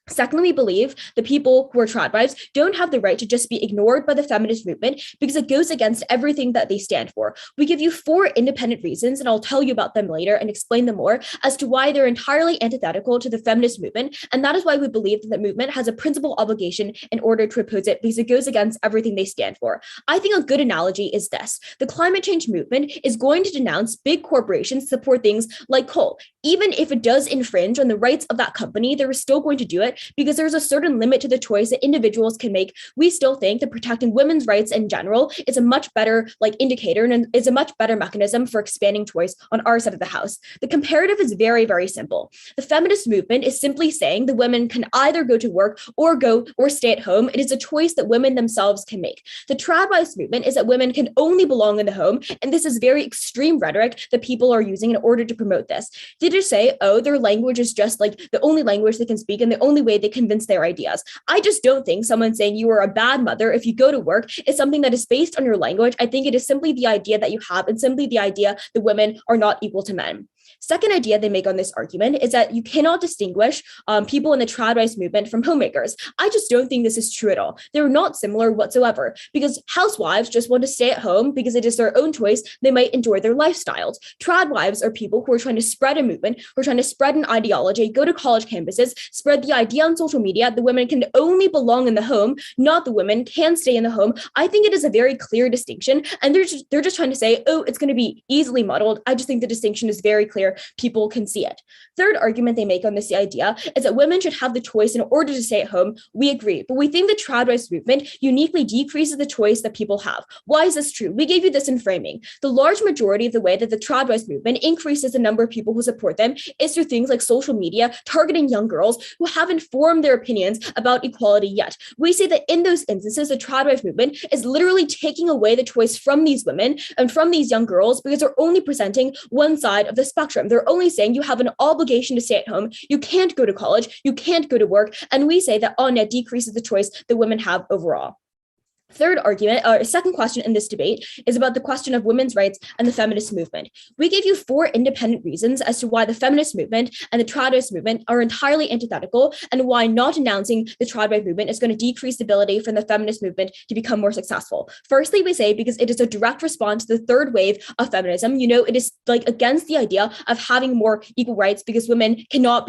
Secondly, we believe the people who are trad wives don't have the right to just be ignored by the feminist movement because it goes against everything that they stand for. We give you 4 independent reasons, and I'll tell you about them later and explain them more as to why they're entirely antithetical to the feminist movement. And that is why we believe that the movement has a principal obligation in order to oppose it because it goes against everything they stand for. I think a good analogy is this. The climate change movement is going to denounce big corporations to support things like coal. Even if it does infringe on the rights of that company, they're still going to do it because there's a certain limit to the choice that individuals can make. We still think that protecting women's rights in general is a much better indicator and is a much better mechanism for expanding choice on our side of the house. The comparative is very, very simple. The feminist movement is simply saying that women can either go to work or stay at home. It is a choice that women themselves can make. The trad wives movement is that women can only belong in the home, and this is very extreme rhetoric that people are using in order to promote this. They just say, oh, their language is just the only language they can speak and the only way they convince their ideas. I just don't think someone saying you are a bad mother if you go to work is something that is based on your language. I think it is simply the idea that you have and simply the idea that women are not equal to men. Second idea they make on this argument is that you cannot distinguish people in the trad wives movement from homemakers. I just don't think this is true at all. They're not similar whatsoever because housewives just want to stay at home because it is their own choice. They might enjoy their lifestyles. Trad wives are people who are trying to spread a movement, who are trying to spread an ideology, go to college campuses, spread the idea on social media that women can only belong in the home, not the women can stay in the home. I think it is a very clear distinction, and they're just trying to say, oh, it's going to be easily muddled. I just think the distinction is very clear. People can see it. Third argument they make on this idea is that women should have the choice in order to stay at home. We agree, but we think the trad wives movement uniquely decreases the choice that people have. Why is this true? We gave you this in framing. The large majority of the way that the trad wives movement increases the number of people who support them is through things like social media, targeting young girls who haven't formed their opinions about equality yet. We say that in those instances, the trad wife movement is literally taking away the choice from these women and from these young girls because they're only presenting one side of the spectrum. They're only saying you have an obligation to stay at home. You can't go to college. You can't go to work. And we say that on net decreases the choice that women have overall. Third argument, or second question in this debate, is about the question of women's rights and the feminist movement. We gave you 4 independent reasons as to why the feminist movement and the trad wife movement are entirely antithetical and why not announcing the trad wife movement is going to decrease the ability for the feminist movement to become more successful. Firstly, we say because it is a direct response to the third wave of feminism. You know, it is against the idea of having more equal rights because women cannot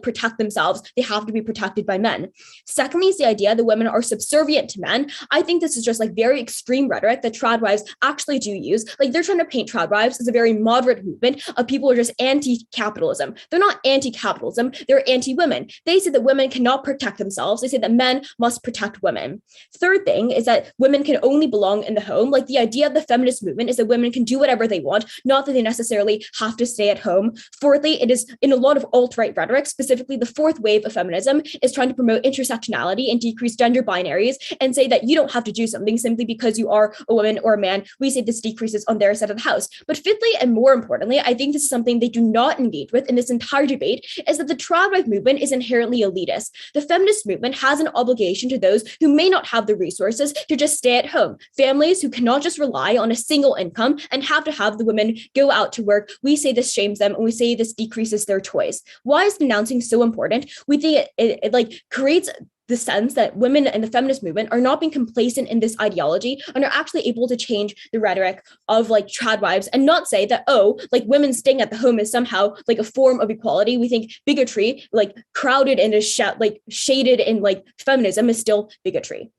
protect themselves. They have to be protected by men. Secondly, is the idea that women are subservient to men. I think this is just very extreme rhetoric that trad wives actually do use. They're trying to paint trad wives as a very moderate movement of people who are just anti-capitalism. They're not anti-capitalism, they're anti-women. They say that women cannot protect themselves. They say that men must protect women. Third thing is that women can only belong in the home. The idea of the feminist movement is that women can do whatever they want, not that they necessarily have to stay at home. Fourthly, it is in a lot of alt-right rhetoric, specifically the fourth wave of feminism is trying to promote intersectionality and decrease gender binaries and say that you don't have to do something simply because you are a woman or a man. We say this decreases on their side of the house. But fifthly, and more importantly, I think this is something they do not engage with in this entire debate, is that the trad wife movement is inherently elitist. The feminist movement has an obligation to those who may not have the resources to just stay at home. Families who cannot just rely on a single income and have to have the women go out to work. We say this shames them, and we say this decreases their choice. Why is denouncing so important? We think it like creates the sense that women and the feminist movement are not being complacent in this ideology and are actually able to change the rhetoric of like trad wives and not say that, oh, like women staying at the home is somehow like a form of equality. We think bigotry, like crowded and like shaded in like feminism, is still bigotry.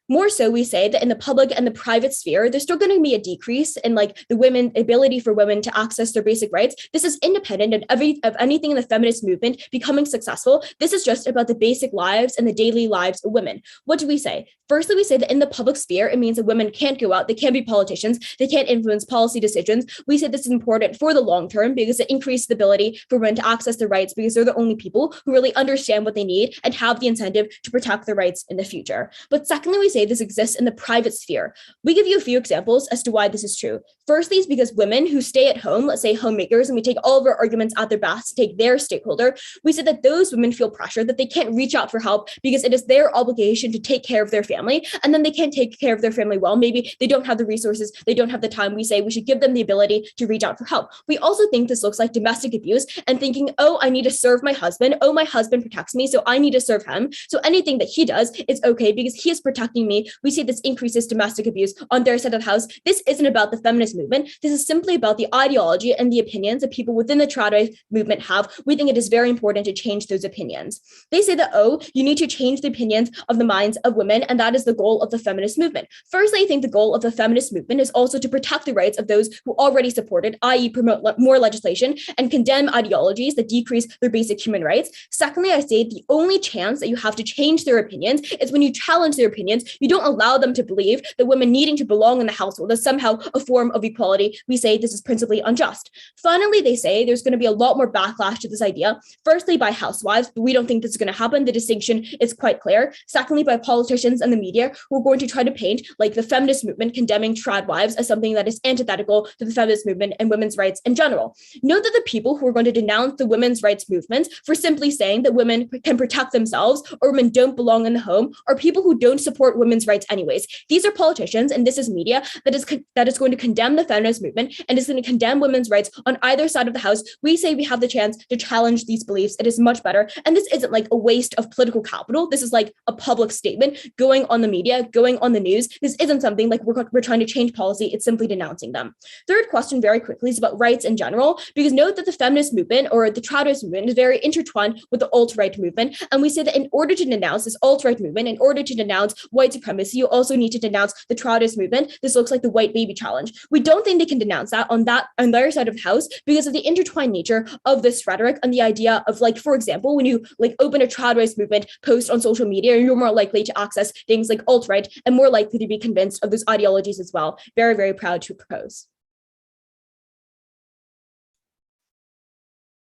More so, we say that in the public and the private sphere, there's still going to be a decrease in like the ability for women to access their basic rights. This is independent of anything in the feminist movement becoming successful. This is just about the basic lives and the daily lives of women. What do we say? Firstly, we say that in the public sphere, it means that women can't go out, they can't be politicians, they can't influence policy decisions. We say this is important for the long term because it increases the ability for women to access their rights because they're the only people who really understand what they need and have the incentive to protect their rights in the future. But secondly, we say this exists in the private sphere. We give you a few examples as to why this is true. Firstly, is because women who stay at home, let's say homemakers, and we take all of our arguments at their best to take their stakeholder, we said that those women feel pressure that they can't reach out for help because it is their obligation to take care of their family, and then they can't take care of their family well. Maybe they don't have the resources, they don't have the time. We say we should give them the ability to reach out for help. We also think this looks like domestic abuse and thinking, oh, I need to serve my husband. Oh, my husband protects me, so I need to serve him. So anything that he does is okay because he is protecting me. We see this increases domestic abuse on their side of the house. This isn't about the feminist movement. This is simply about the ideology and the opinions that people within the trad wife movement have. We think it is very important to change those opinions. They say that, oh, you need to change the opinions of the minds of women, and that is the goal of the feminist movement. Firstly, I think the goal of the feminist movement is also to protect the rights of those who already support it, i.e. promote more legislation and condemn ideologies that decrease their basic human rights. Secondly, I say the only chance that you have to change their opinions is when you challenge their opinions. You don't allow them to believe that women needing to belong in the household is somehow a form of equality. We say this is principally unjust. Finally, they say there's going to be a lot more backlash to this idea. Firstly, by housewives, but we don't think this is going to happen. The distinction is quite clear. Secondly, by politicians and the media who are going to try to paint like the feminist movement condemning trad wives as something that is antithetical to the feminist movement and women's rights in general. Note that the people who are going to denounce the women's rights movements for simply saying that women can protect themselves or women don't belong in the home are people who don't support women's rights anyways. These are politicians and this is media that is going to condemn the feminist movement and is going to condemn women's rights on either side of the house. We say we have the chance to challenge these beliefs. It is much better. And this isn't like a waste of political capital. This is like a public statement going on the media, going on the news. This isn't something like we're trying to change policy. It's simply denouncing them. Third question very quickly is about rights in general, because note that the feminist movement or the trad rights movement is very intertwined with the alt-right movement. And we say that in order to denounce this alt-right movement, in order to denounce white supremacy, you also need to denounce the trad rights movement. This looks like the white baby challenge. We don't think they can denounce that on their side of the house because of the intertwined nature of this rhetoric and the idea of like, for example, when you like open a trad rights movement post on social media, you're more likely to access things like alt-right and more likely to be convinced of those ideologies as well. Very, very proud to propose.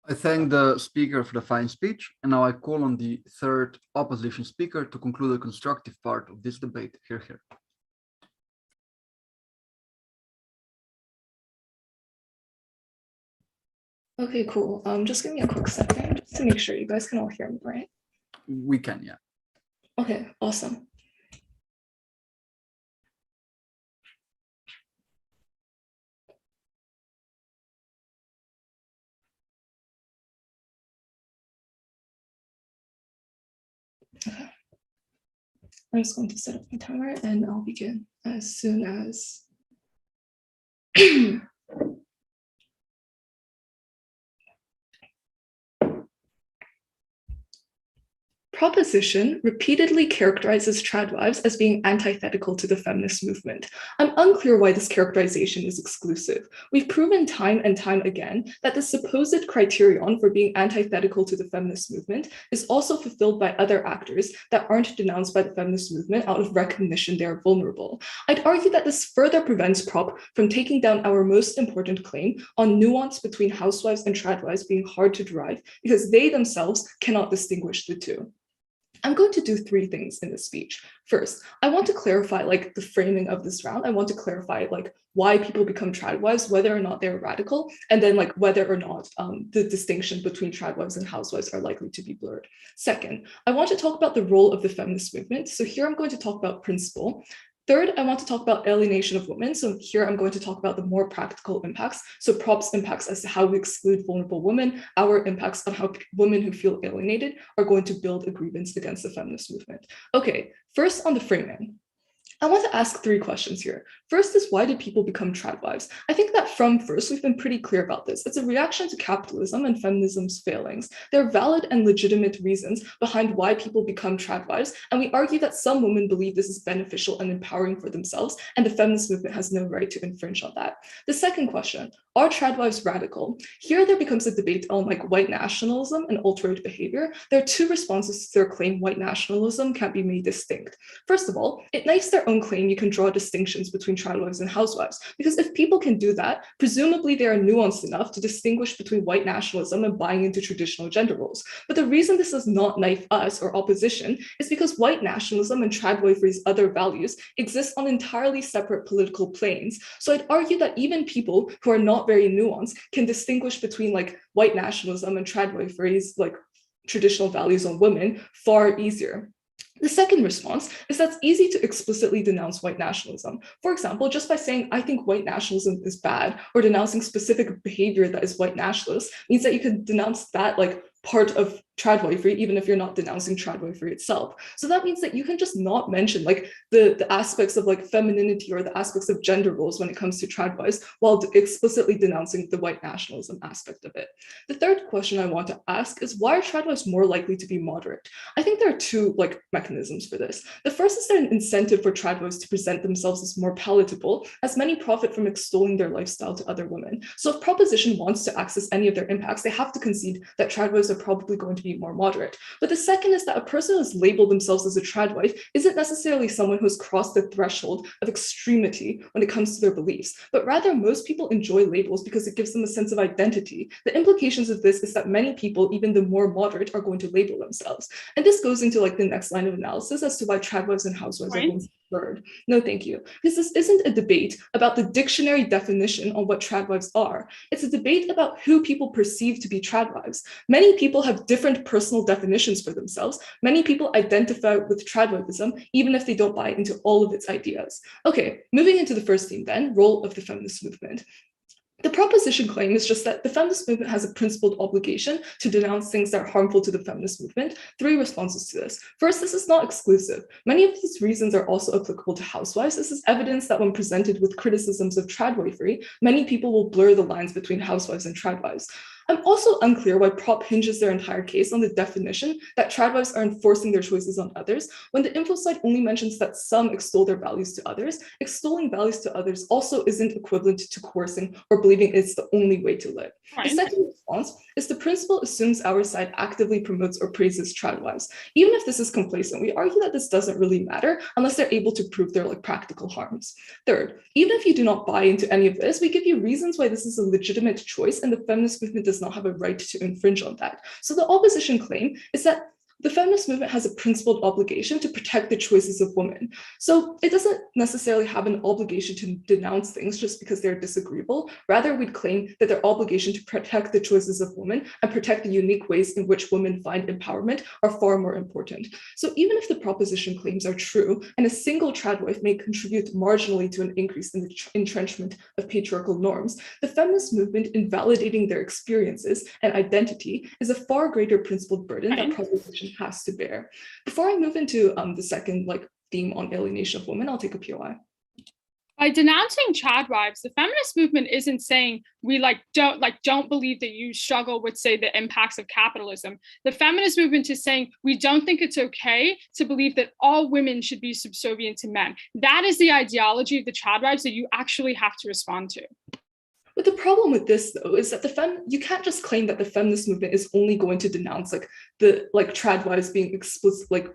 I thank the speaker for the fine speech, and now I call on the third opposition speaker to conclude the constructive part of this debate. Hear, hear. Okay, cool. Just give me a quick second just to make sure you guys can all hear me, right? We can, yeah. Okay, awesome. Okay. I'm just going to set up my timer and I'll begin as soon as Proposition repeatedly characterizes trad wives as being antithetical to the feminist movement. I'm unclear why this characterization is exclusive. We've proven time and time again that the supposed criterion for being antithetical to the feminist movement is also fulfilled by other actors that aren't denounced by the feminist movement out of recognition they are vulnerable. I'd argue that this further prevents Prop from taking down our most important claim on nuance between housewives and trad wives being hard to derive because they themselves cannot distinguish the two. I'm going to do 3 things in this speech. First, I want to clarify like the framing of this round. I want to clarify like why people become tradwives, whether or not they're radical, and then like whether or not the distinction between tradwives and housewives are likely to be blurred. Second, I want to talk about the role of the feminist movement. So here I'm going to talk about principle. Third, I want to talk about alienation of women. So here I'm going to talk about the more practical impacts. So props impacts as to how we exclude vulnerable women, our impacts on how women who feel alienated are going to build a grievance against the feminist movement. Okay, first on the framing. I want to ask 3 questions here. First is, why did people become tradwives? I think that from first, we've been pretty clear about this. It's a reaction to capitalism and feminism's failings. There are valid and legitimate reasons behind why people become tradwives, and we argue that some women believe this is beneficial and empowering for themselves, and the feminist movement has no right to infringe on that. The second question, are tradwives radical? Here there becomes a debate on like white nationalism and alt-right behavior. There are 2 responses to their claim white nationalism can't be made distinct. First of all, it makes their own claim you can draw distinctions between tradwives and housewives, because if people can do that, presumably they are nuanced enough to distinguish between white nationalism and buying into traditional gender roles. But the reason this does not knife us or opposition is because white nationalism and tradwifery's other values exist on entirely separate political planes. So I'd argue that even people who are not very nuanced can distinguish between like white nationalism and tradwifery's like traditional values on women far easier. The second response is that it's easy to explicitly denounce white nationalism. For example, just by saying, I think white nationalism is bad, or denouncing specific behavior that is white nationalist, means that you can denounce that like part of tradwifery, even if you're not denouncing tradwifery itself. So that means that you can just not mention like the aspects of like femininity or the aspects of gender roles when it comes to tradwives, while explicitly denouncing the white nationalism aspect of it. The third question I want to ask is, why are tradwives more likely to be moderate? I think there are 2 like mechanisms for this. The first is there an incentive for tradwives to present themselves as more palatable, as many profit from extolling their lifestyle to other women. So if proposition wants to access any of their impacts, they have to concede that tradwives are probably going to be more moderate. But the second is that a person who has labeled themselves as a tradwife isn't necessarily someone who's crossed the threshold of extremity when it comes to their beliefs, but rather most people enjoy labels because it gives them a sense of identity. The implications of this is that many people, even the more moderate, are going to label themselves. And this goes into like the next line of analysis as to why tradwives and housewives are going to blurred. No, thank you. Because this isn't a debate about the dictionary definition on what tradwives are. It's a debate about who people perceive to be tradwives. Many people have different personal definitions for themselves. Many people identify with tradwivism, even if they don't buy into all of its ideas. Okay, moving into the first theme then, role of the feminist movement. The proposition claim is just that the feminist movement has a principled obligation to denounce things that are harmful to the feminist movement. 3 responses to this. First, this is not exclusive. Many of these reasons are also applicable to housewives. This is evidence that when presented with criticisms of tradwifery, many people will blur the lines between housewives and tradwives. I'm also unclear why Prop hinges their entire case on the definition that tradwives are enforcing their choices on others, when the info site only mentions that some extol their values to others. Extolling values to others also isn't equivalent to coercing or believing it's the only way to live. The second response is the principle assumes our side actively promotes or praises tradwives. Even if this is complacent, we argue that this doesn't really matter unless they're able to prove their practical harms. Third, even if you do not buy into any of this, we give you reasons why this is a legitimate choice and the feminist movement does not have a right to infringe on that. So the opposition claim is that the feminist movement has a principled obligation to protect the choices of women. So it doesn't necessarily have an obligation to denounce things just because they're disagreeable. Rather, we'd claim that their obligation to protect the choices of women and protect the unique ways in which women find empowerment are far more important. So even if the proposition claims are true, and a single tradwife may contribute marginally to an increase in the entrenchment of patriarchal norms, the feminist movement invalidating their experiences and identity is a far greater principled burden that proposition has to bear. Before I move into the second theme on alienation of women, I'll take a POI. By denouncing tradwives, the feminist movement isn't saying we don't believe that you struggle with, say, the impacts of capitalism. The feminist movement is saying we don't think it's okay to believe that all women should be subservient to men. That is the ideology of the tradwives that you actually have to respond to. But the problem with this, though, is that you can't just claim that the feminist movement is only going to denounce trad wives being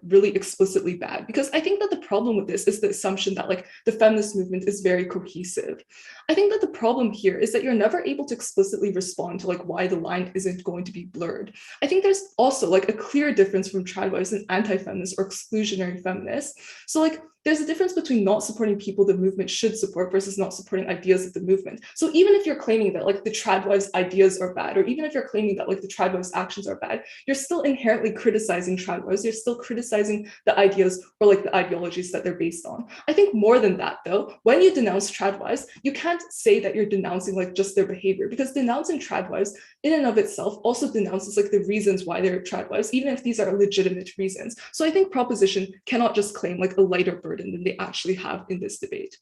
really explicitly bad, because I think that the problem with this is the assumption that the feminist movement is very cohesive. I think that the problem here is that you're never able to explicitly respond to why the line isn't going to be blurred. I think there's also a clear difference from trad wives and anti-feminists or exclusionary feminists. So there's a difference between not supporting people the movement should support versus not supporting ideas of the movement. So even if you're claiming that the trad wives' ideas are bad, or even if you're claiming that the trad wives' actions are bad, you're still inherently criticizing trad wives. You're still criticizing the ideas or the ideologies that they're based on. I think more than that, though, when you denounce trad wives, you can't say that you're denouncing just their behavior, because denouncing trad wives in and of itself also denounces the reasons why they're trad wives, even if these are legitimate reasons. So I think proposition cannot just claim a lighter burden than they actually have in this debate.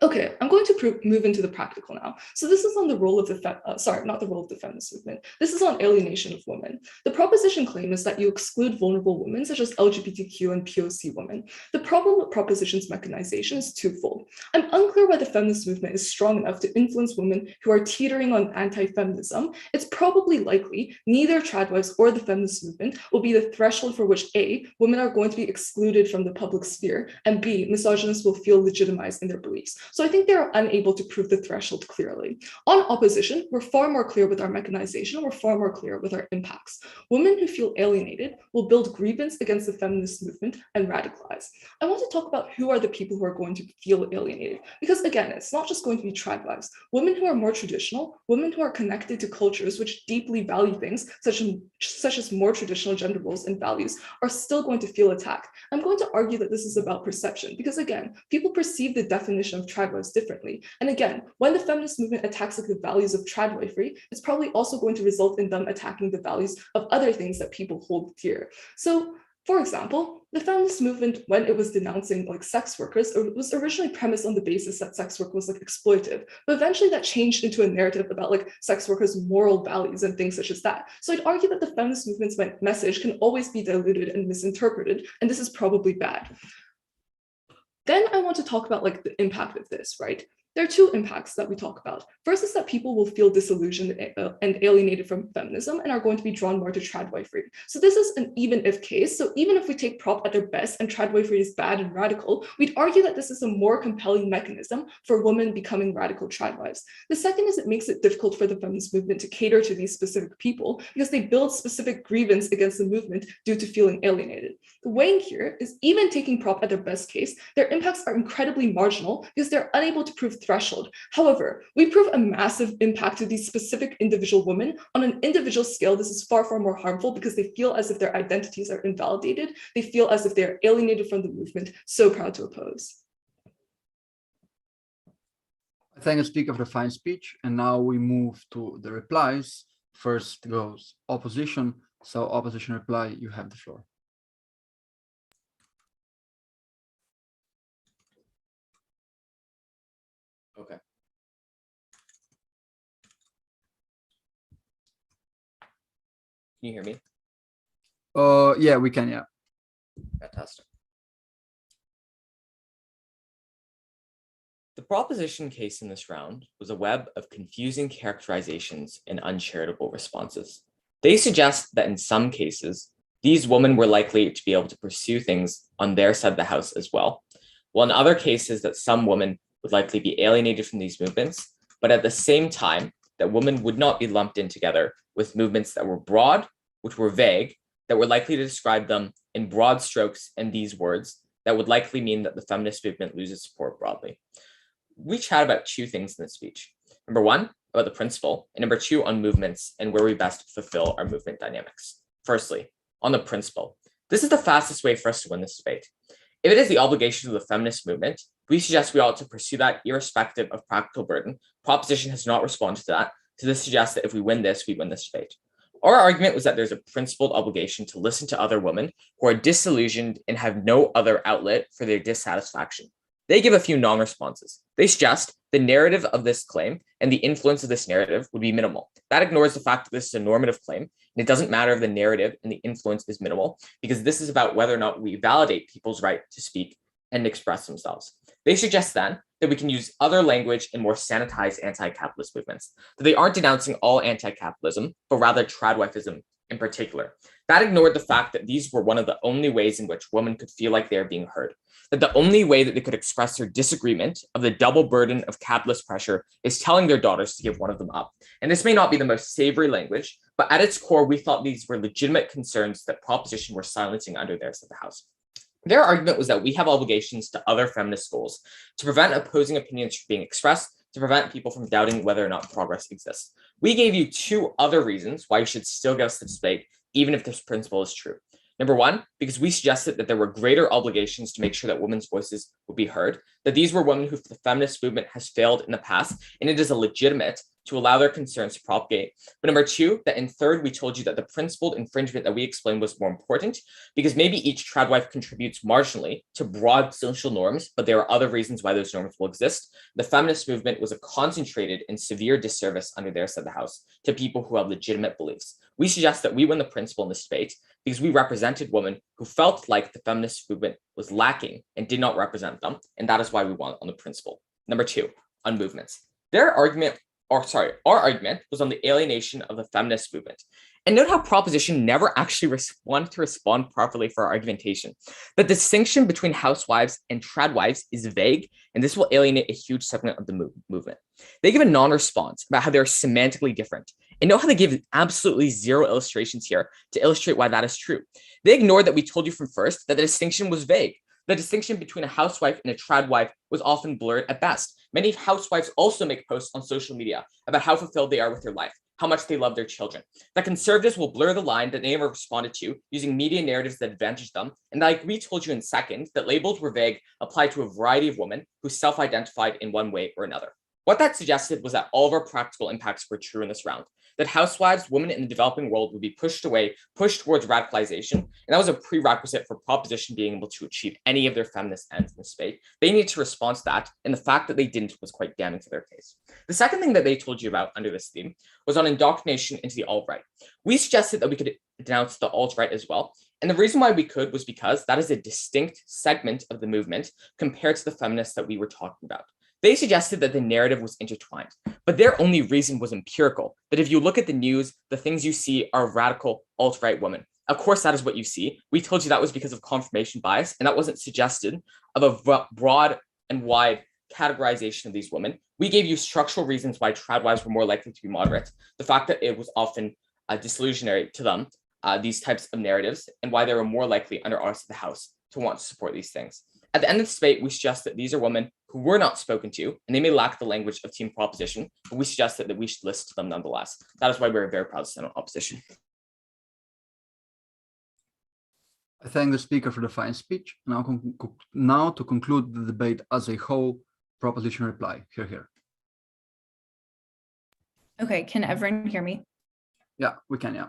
Okay, I'm going to move into the practical now. So this is on the role of the, not the role of the feminist movement. This is on alienation of women. The proposition claim is that you exclude vulnerable women, such as LGBTQ and POC women. The problem with proposition's mechanization is twofold. I'm unclear why the feminist movement is strong enough to influence women who are teetering on anti-feminism. It's probably likely neither trad wives or the feminist movement will be the threshold for which A, women are going to be excluded from the public sphere, and B, misogynists will feel legitimized in their beliefs. So I think they're unable to prove the threshold clearly. On opposition, we're far more clear with our mechanization, we're far more clear with our impacts. Women who feel alienated will build grievance against the feminist movement and radicalize. I want to talk about who are the people who are going to feel alienated, because again, it's not just going to be trad wives. Women who are more traditional, women who are connected to cultures which deeply value things such as more traditional gender roles and values are still going to feel attacked. I'm going to argue that this is about perception, because again, people perceive the definition of trad wives differently. And again, when the feminist movement attacks the values of trad wifery, it's probably also going to result in them attacking the values of other things that people hold dear. So, for example, the feminist movement, when it was denouncing sex workers, was originally premised on the basis that sex work was exploitative, but eventually that changed into a narrative about sex workers' moral values and things such as that. So I'd argue that the feminist movement's message can always be diluted and misinterpreted, and this is probably bad. Then I want to talk about the impact of this, right? There are two impacts that we talk about. First is that people will feel disillusioned and alienated from feminism and are going to be drawn more to trad wifery. So this is an even if case. So even if we take prop at their best and trad wifery is bad and radical, we'd argue that this is a more compelling mechanism for women becoming radical trad wives. The second is it makes it difficult for the feminist movement to cater to these specific people because they build specific grievance against the movement due to feeling alienated. The weighing here is even taking prop at their best case, their impacts are incredibly marginal because they're unable to prove threshold. However, we prove a massive impact to these specific individual women. On an individual scale, this is far, far more harmful because they feel as if their identities are invalidated. They feel as if they are alienated from the movement, so proud to oppose. Thank you, speaker, for the fine speech. And now we move to the replies. First goes opposition. So opposition reply, you have the floor. Okay. Can you hear me? Yeah, we can, yeah. Fantastic. The proposition case in this round was a web of confusing characterizations and uncharitable responses. They suggest that in some cases, these women were likely to be able to pursue things on their side of the house as well, while in other cases that some women would likely be alienated from these movements, but at the same time, that women would not be lumped in together with movements that were broad, which were vague, that were likely to describe them in broad strokes in these words, that would likely mean that the feminist movement loses support broadly. We chat about two things in this speech. Number one, about the principle, and number two, on movements and where we best fulfill our movement dynamics. Firstly, on the principle. This is the fastest way for us to win this debate. If it is the obligation of the feminist movement, we suggest we ought to pursue that irrespective of practical burden. Proposition has not responded to that, so this suggests that if we win this debate. Our argument was that there's a principled obligation to listen to other women who are disillusioned and have no other outlet for their dissatisfaction. They give a few non-responses. They suggest the narrative of this claim and the influence of this narrative would be minimal. That ignores the fact that this is a normative claim, and it doesn't matter if the narrative and the influence is minimal, because this is about whether or not we validate people's right to speak and express themselves. They suggest then that we can use other language and more sanitized anti-capitalist movements, that they aren't denouncing all anti-capitalism, but rather tradwifism in particular. That ignored the fact that these were one of the only ways in which women could feel like they are being heard, that the only way that they could express their disagreement of the double burden of capitalist pressure is telling their daughters to give one of them up. And this may not be the most savory language, but at its core, we thought these were legitimate concerns that proposition were silencing under theirs at the House. Their argument was that we have obligations to other feminist goals to prevent opposing opinions from being expressed, to prevent people from doubting whether or not progress exists. We gave you two other reasons why you should still get us to debate, even if this principle is true. Number one, because we suggested that there were greater obligations to make sure that women's voices would be heard, that these were women who the feminist movement has failed in the past, and it is illegitimate to allow their concerns to propagate. But number two, that in third, we told you that the principled infringement that we explained was more important because maybe each tradwife contributes marginally to broad social norms, but there are other reasons why those norms will exist. The feminist movement was a concentrated and severe disservice under their side of the House to people who have legitimate beliefs. We suggest that we win the principle in this debate because we represented women who felt like the feminist movement was lacking and did not represent them, and that is why we won on the principle. Number two, on movements. Our argument was on the alienation of the feminist movement. And note how proposition never actually wanted to respond properly for our argumentation. The distinction between housewives and tradwives is vague, and this will alienate a huge segment of the movement. They give a non-response about how they're semantically different. And note how they give absolutely zero illustrations here to illustrate why that is true. They ignored that we told you from first that the distinction was vague. The distinction between a housewife and a tradwife was often blurred at best. Many housewives also make posts on social media about how fulfilled they are with their life, how much they love their children. That conservatives will blur the line that they never responded to using media narratives that advantage them. And like we told you in second, that labels were vague applied to a variety of women who self-identified in one way or another. What that suggested was that all of our practical impacts were true in this round, that housewives, women in the developing world would be pushed away, pushed towards radicalization. And that was a prerequisite for proposition being able to achieve any of their feminist ends in this debate. They needed to respond to that, and the fact that they didn't was quite damning to their case. The second thing that they told you about under this theme was on indoctrination into the alt-right. We suggested that we could denounce the alt-right as well. And the reason why we could was because that is a distinct segment of the movement compared to the feminists that we were talking about. They suggested that the narrative was intertwined, but their only reason was empirical, that if you look at the news, the things you see are radical alt-right women. Of course, that is what you see. We told you that was because of confirmation bias, and that wasn't suggested of a broad and wide categorization of these women. We gave you structural reasons why tradwives were more likely to be moderate, the fact that it was often disillusionary to them, these types of narratives, and why they were more likely under our side of the House to want to support these things. At the end of this debate, we suggest that these are women who were not spoken to, and they may lack the language of team proposition, but we suggest that we should listen to them nonetheless. That is why we're very proud to stand on opposition. I thank the speaker for the fine speech. Now to conclude the debate as a whole, proposition reply. Here. Okay, can everyone hear me? Yeah, we can, yeah.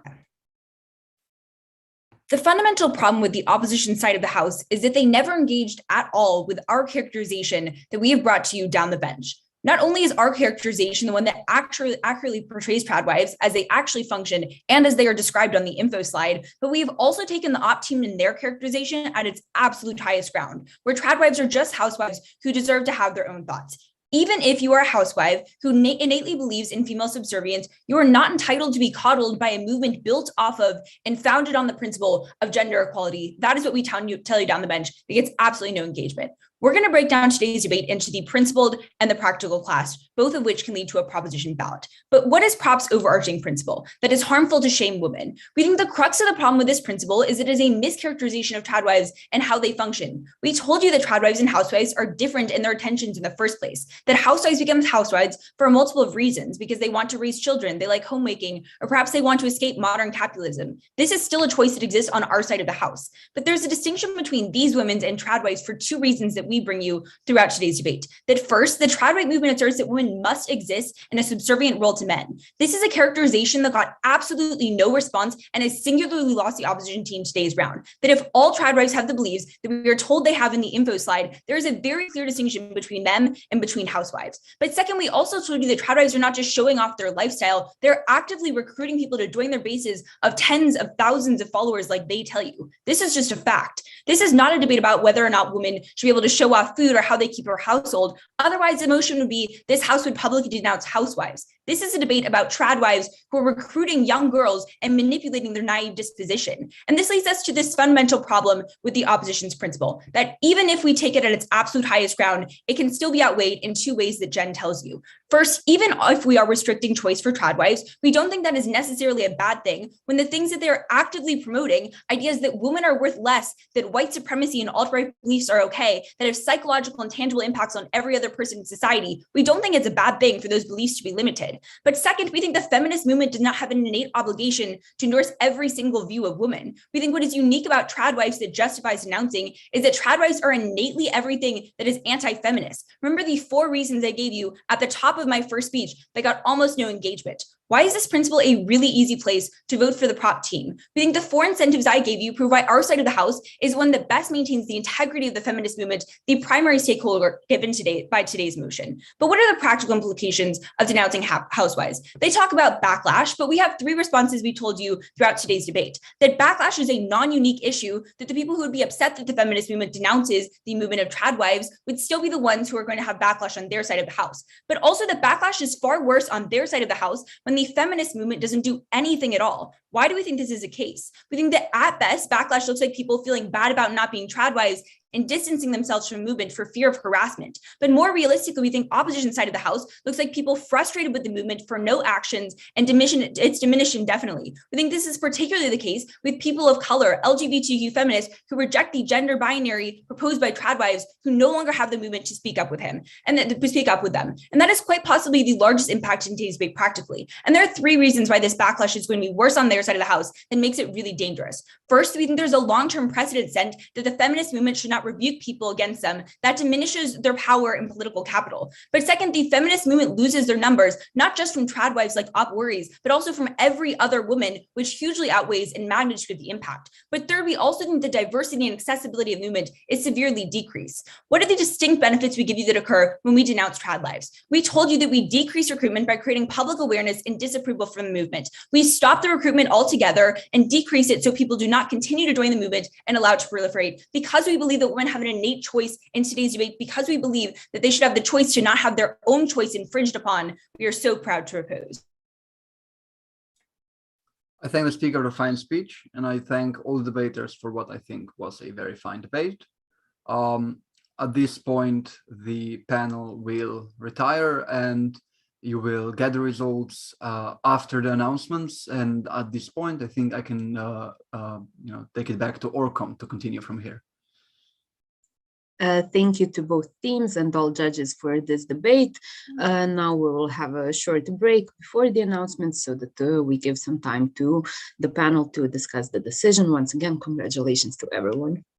The fundamental problem with the opposition side of the House is that they never engaged at all with our characterization that we have brought to you down the bench. Not only is our characterization the one that accurately portrays tradwives as they actually function and as they are described on the info slide, but we've also taken the op team in their characterization at its absolute highest ground, where tradwives are just housewives who deserve to have their own thoughts. Even if you are a housewife who innately believes in female subservience, you are not entitled to be coddled by a movement built off of and founded on the principle of gender equality. That is what we tell you down the bench. It gets absolutely no engagement. We're going to break down today's debate into the principled and the practical class, both of which can lead to a proposition ballot. But what is PROP's overarching principle that is harmful to shame women? We think the crux of the problem with this principle is it is a mischaracterization of tradwives and how they function. We told you that tradwives and housewives are different in their intentions in the first place, that housewives become housewives for a multiple of reasons, because they want to raise children, they like homemaking, or perhaps they want to escape modern capitalism. This is still a choice that exists on our side of the House. But there's a distinction between these women and tradwives for two reasons that we bring you throughout today's debate. That first, the tradwife movement asserts that women must exist in a subservient role to men. This is a characterization that got absolutely no response and has singularly lost the opposition team today's round. That if all tradwives have the beliefs that we are told they have in the info slide, there is a very clear distinction between them and between housewives. But second, we also told you that tradwives are not just showing off their lifestyle, they're actively recruiting people to join their bases of tens of thousands of followers like they tell you. This is just a fact. This is not a debate about whether or not women should be able to show off food or how they keep her household. Otherwise, the motion would be this house would publicly denounce housewives. This is a debate about trad wives who are recruiting young girls and manipulating their naive disposition. And this leads us to this fundamental problem with the opposition's principle, that even if we take it at its absolute highest ground, it can still be outweighed in two ways that Jen tells you. First, even if we are restricting choice for trad wives, we don't think that is necessarily a bad thing when the things that they're actively promoting, ideas that women are worth less, that white supremacy and alt-right beliefs are okay, that have psychological and tangible impacts on every other person in society, we don't think it's a bad thing for those beliefs to be limited. But second, we think the feminist movement does not have an innate obligation to endorse every single view of women. We think what is unique about trad wives that justifies denouncing is that trad wives are innately everything that is anti-feminist. Remember the 4 reasons I gave you at the top of my first speech that got almost no engagement. Why is this principle a really easy place to vote for the prop team? We think the 4 incentives I gave you prove why our side of the house is one that best maintains the integrity of the feminist movement, the primary stakeholder given today by today's motion. But what are the practical implications of denouncing housewives? They talk about backlash, but we have 3 responses we told you throughout today's debate. That backlash is a non-unique issue, that the people who would be upset that the feminist movement denounces the movement of trad wives would still be the ones who are going to have backlash on their side of the house. But also the backlash is far worse on their side of the house when the feminist movement doesn't do anything at all. Why do we think this is the case? We think that at best, backlash looks like people feeling bad about not being trad wives and distancing themselves from movement for fear of harassment. But more realistically, we think opposition side of the house looks like people frustrated with the movement for no actions and it's diminished indefinitely. We think this is particularly the case with people of color, LGBTQ feminists who reject the gender binary proposed by trad wives who no longer have the movement to speak up with him and to speak up with them. And that is quite possibly the largest impact in today's debate practically. And there are 3 reasons why this backlash is going to be worse on their side of the house and makes it really dangerous. First, we think there's a long-term precedent set that the feminist movement should not rebuke people against them. That diminishes their power and political capital. But second, the feminist movement loses their numbers, not just from trad wives like op worries, but also from every other woman, which hugely outweighs in magnitude the impact. But third, we also think the diversity and accessibility of movement is severely decreased. What are the distinct benefits we give you that occur when we denounce trad lives? We told you that we decrease recruitment by creating public awareness and disapproval from the movement. We stop the recruitment altogether and decrease it so people do not continue to join the movement and allow it to proliferate, because we believe that women have an innate choice in today's debate, because we believe that they should have the choice to not have their own choice infringed upon. We are so proud to oppose. I thank the speaker for a fine speech, and I thank all the debaters for what I think was a very fine debate. At this point, the panel will retire and you will get the results after the announcements. And at this point, I think I can take it back to Orcom to continue from here. Thank you to both teams and all judges for this debate. Now we will have a short break before the announcement so that we give some time to the panel to discuss the decision. Once again, congratulations to everyone.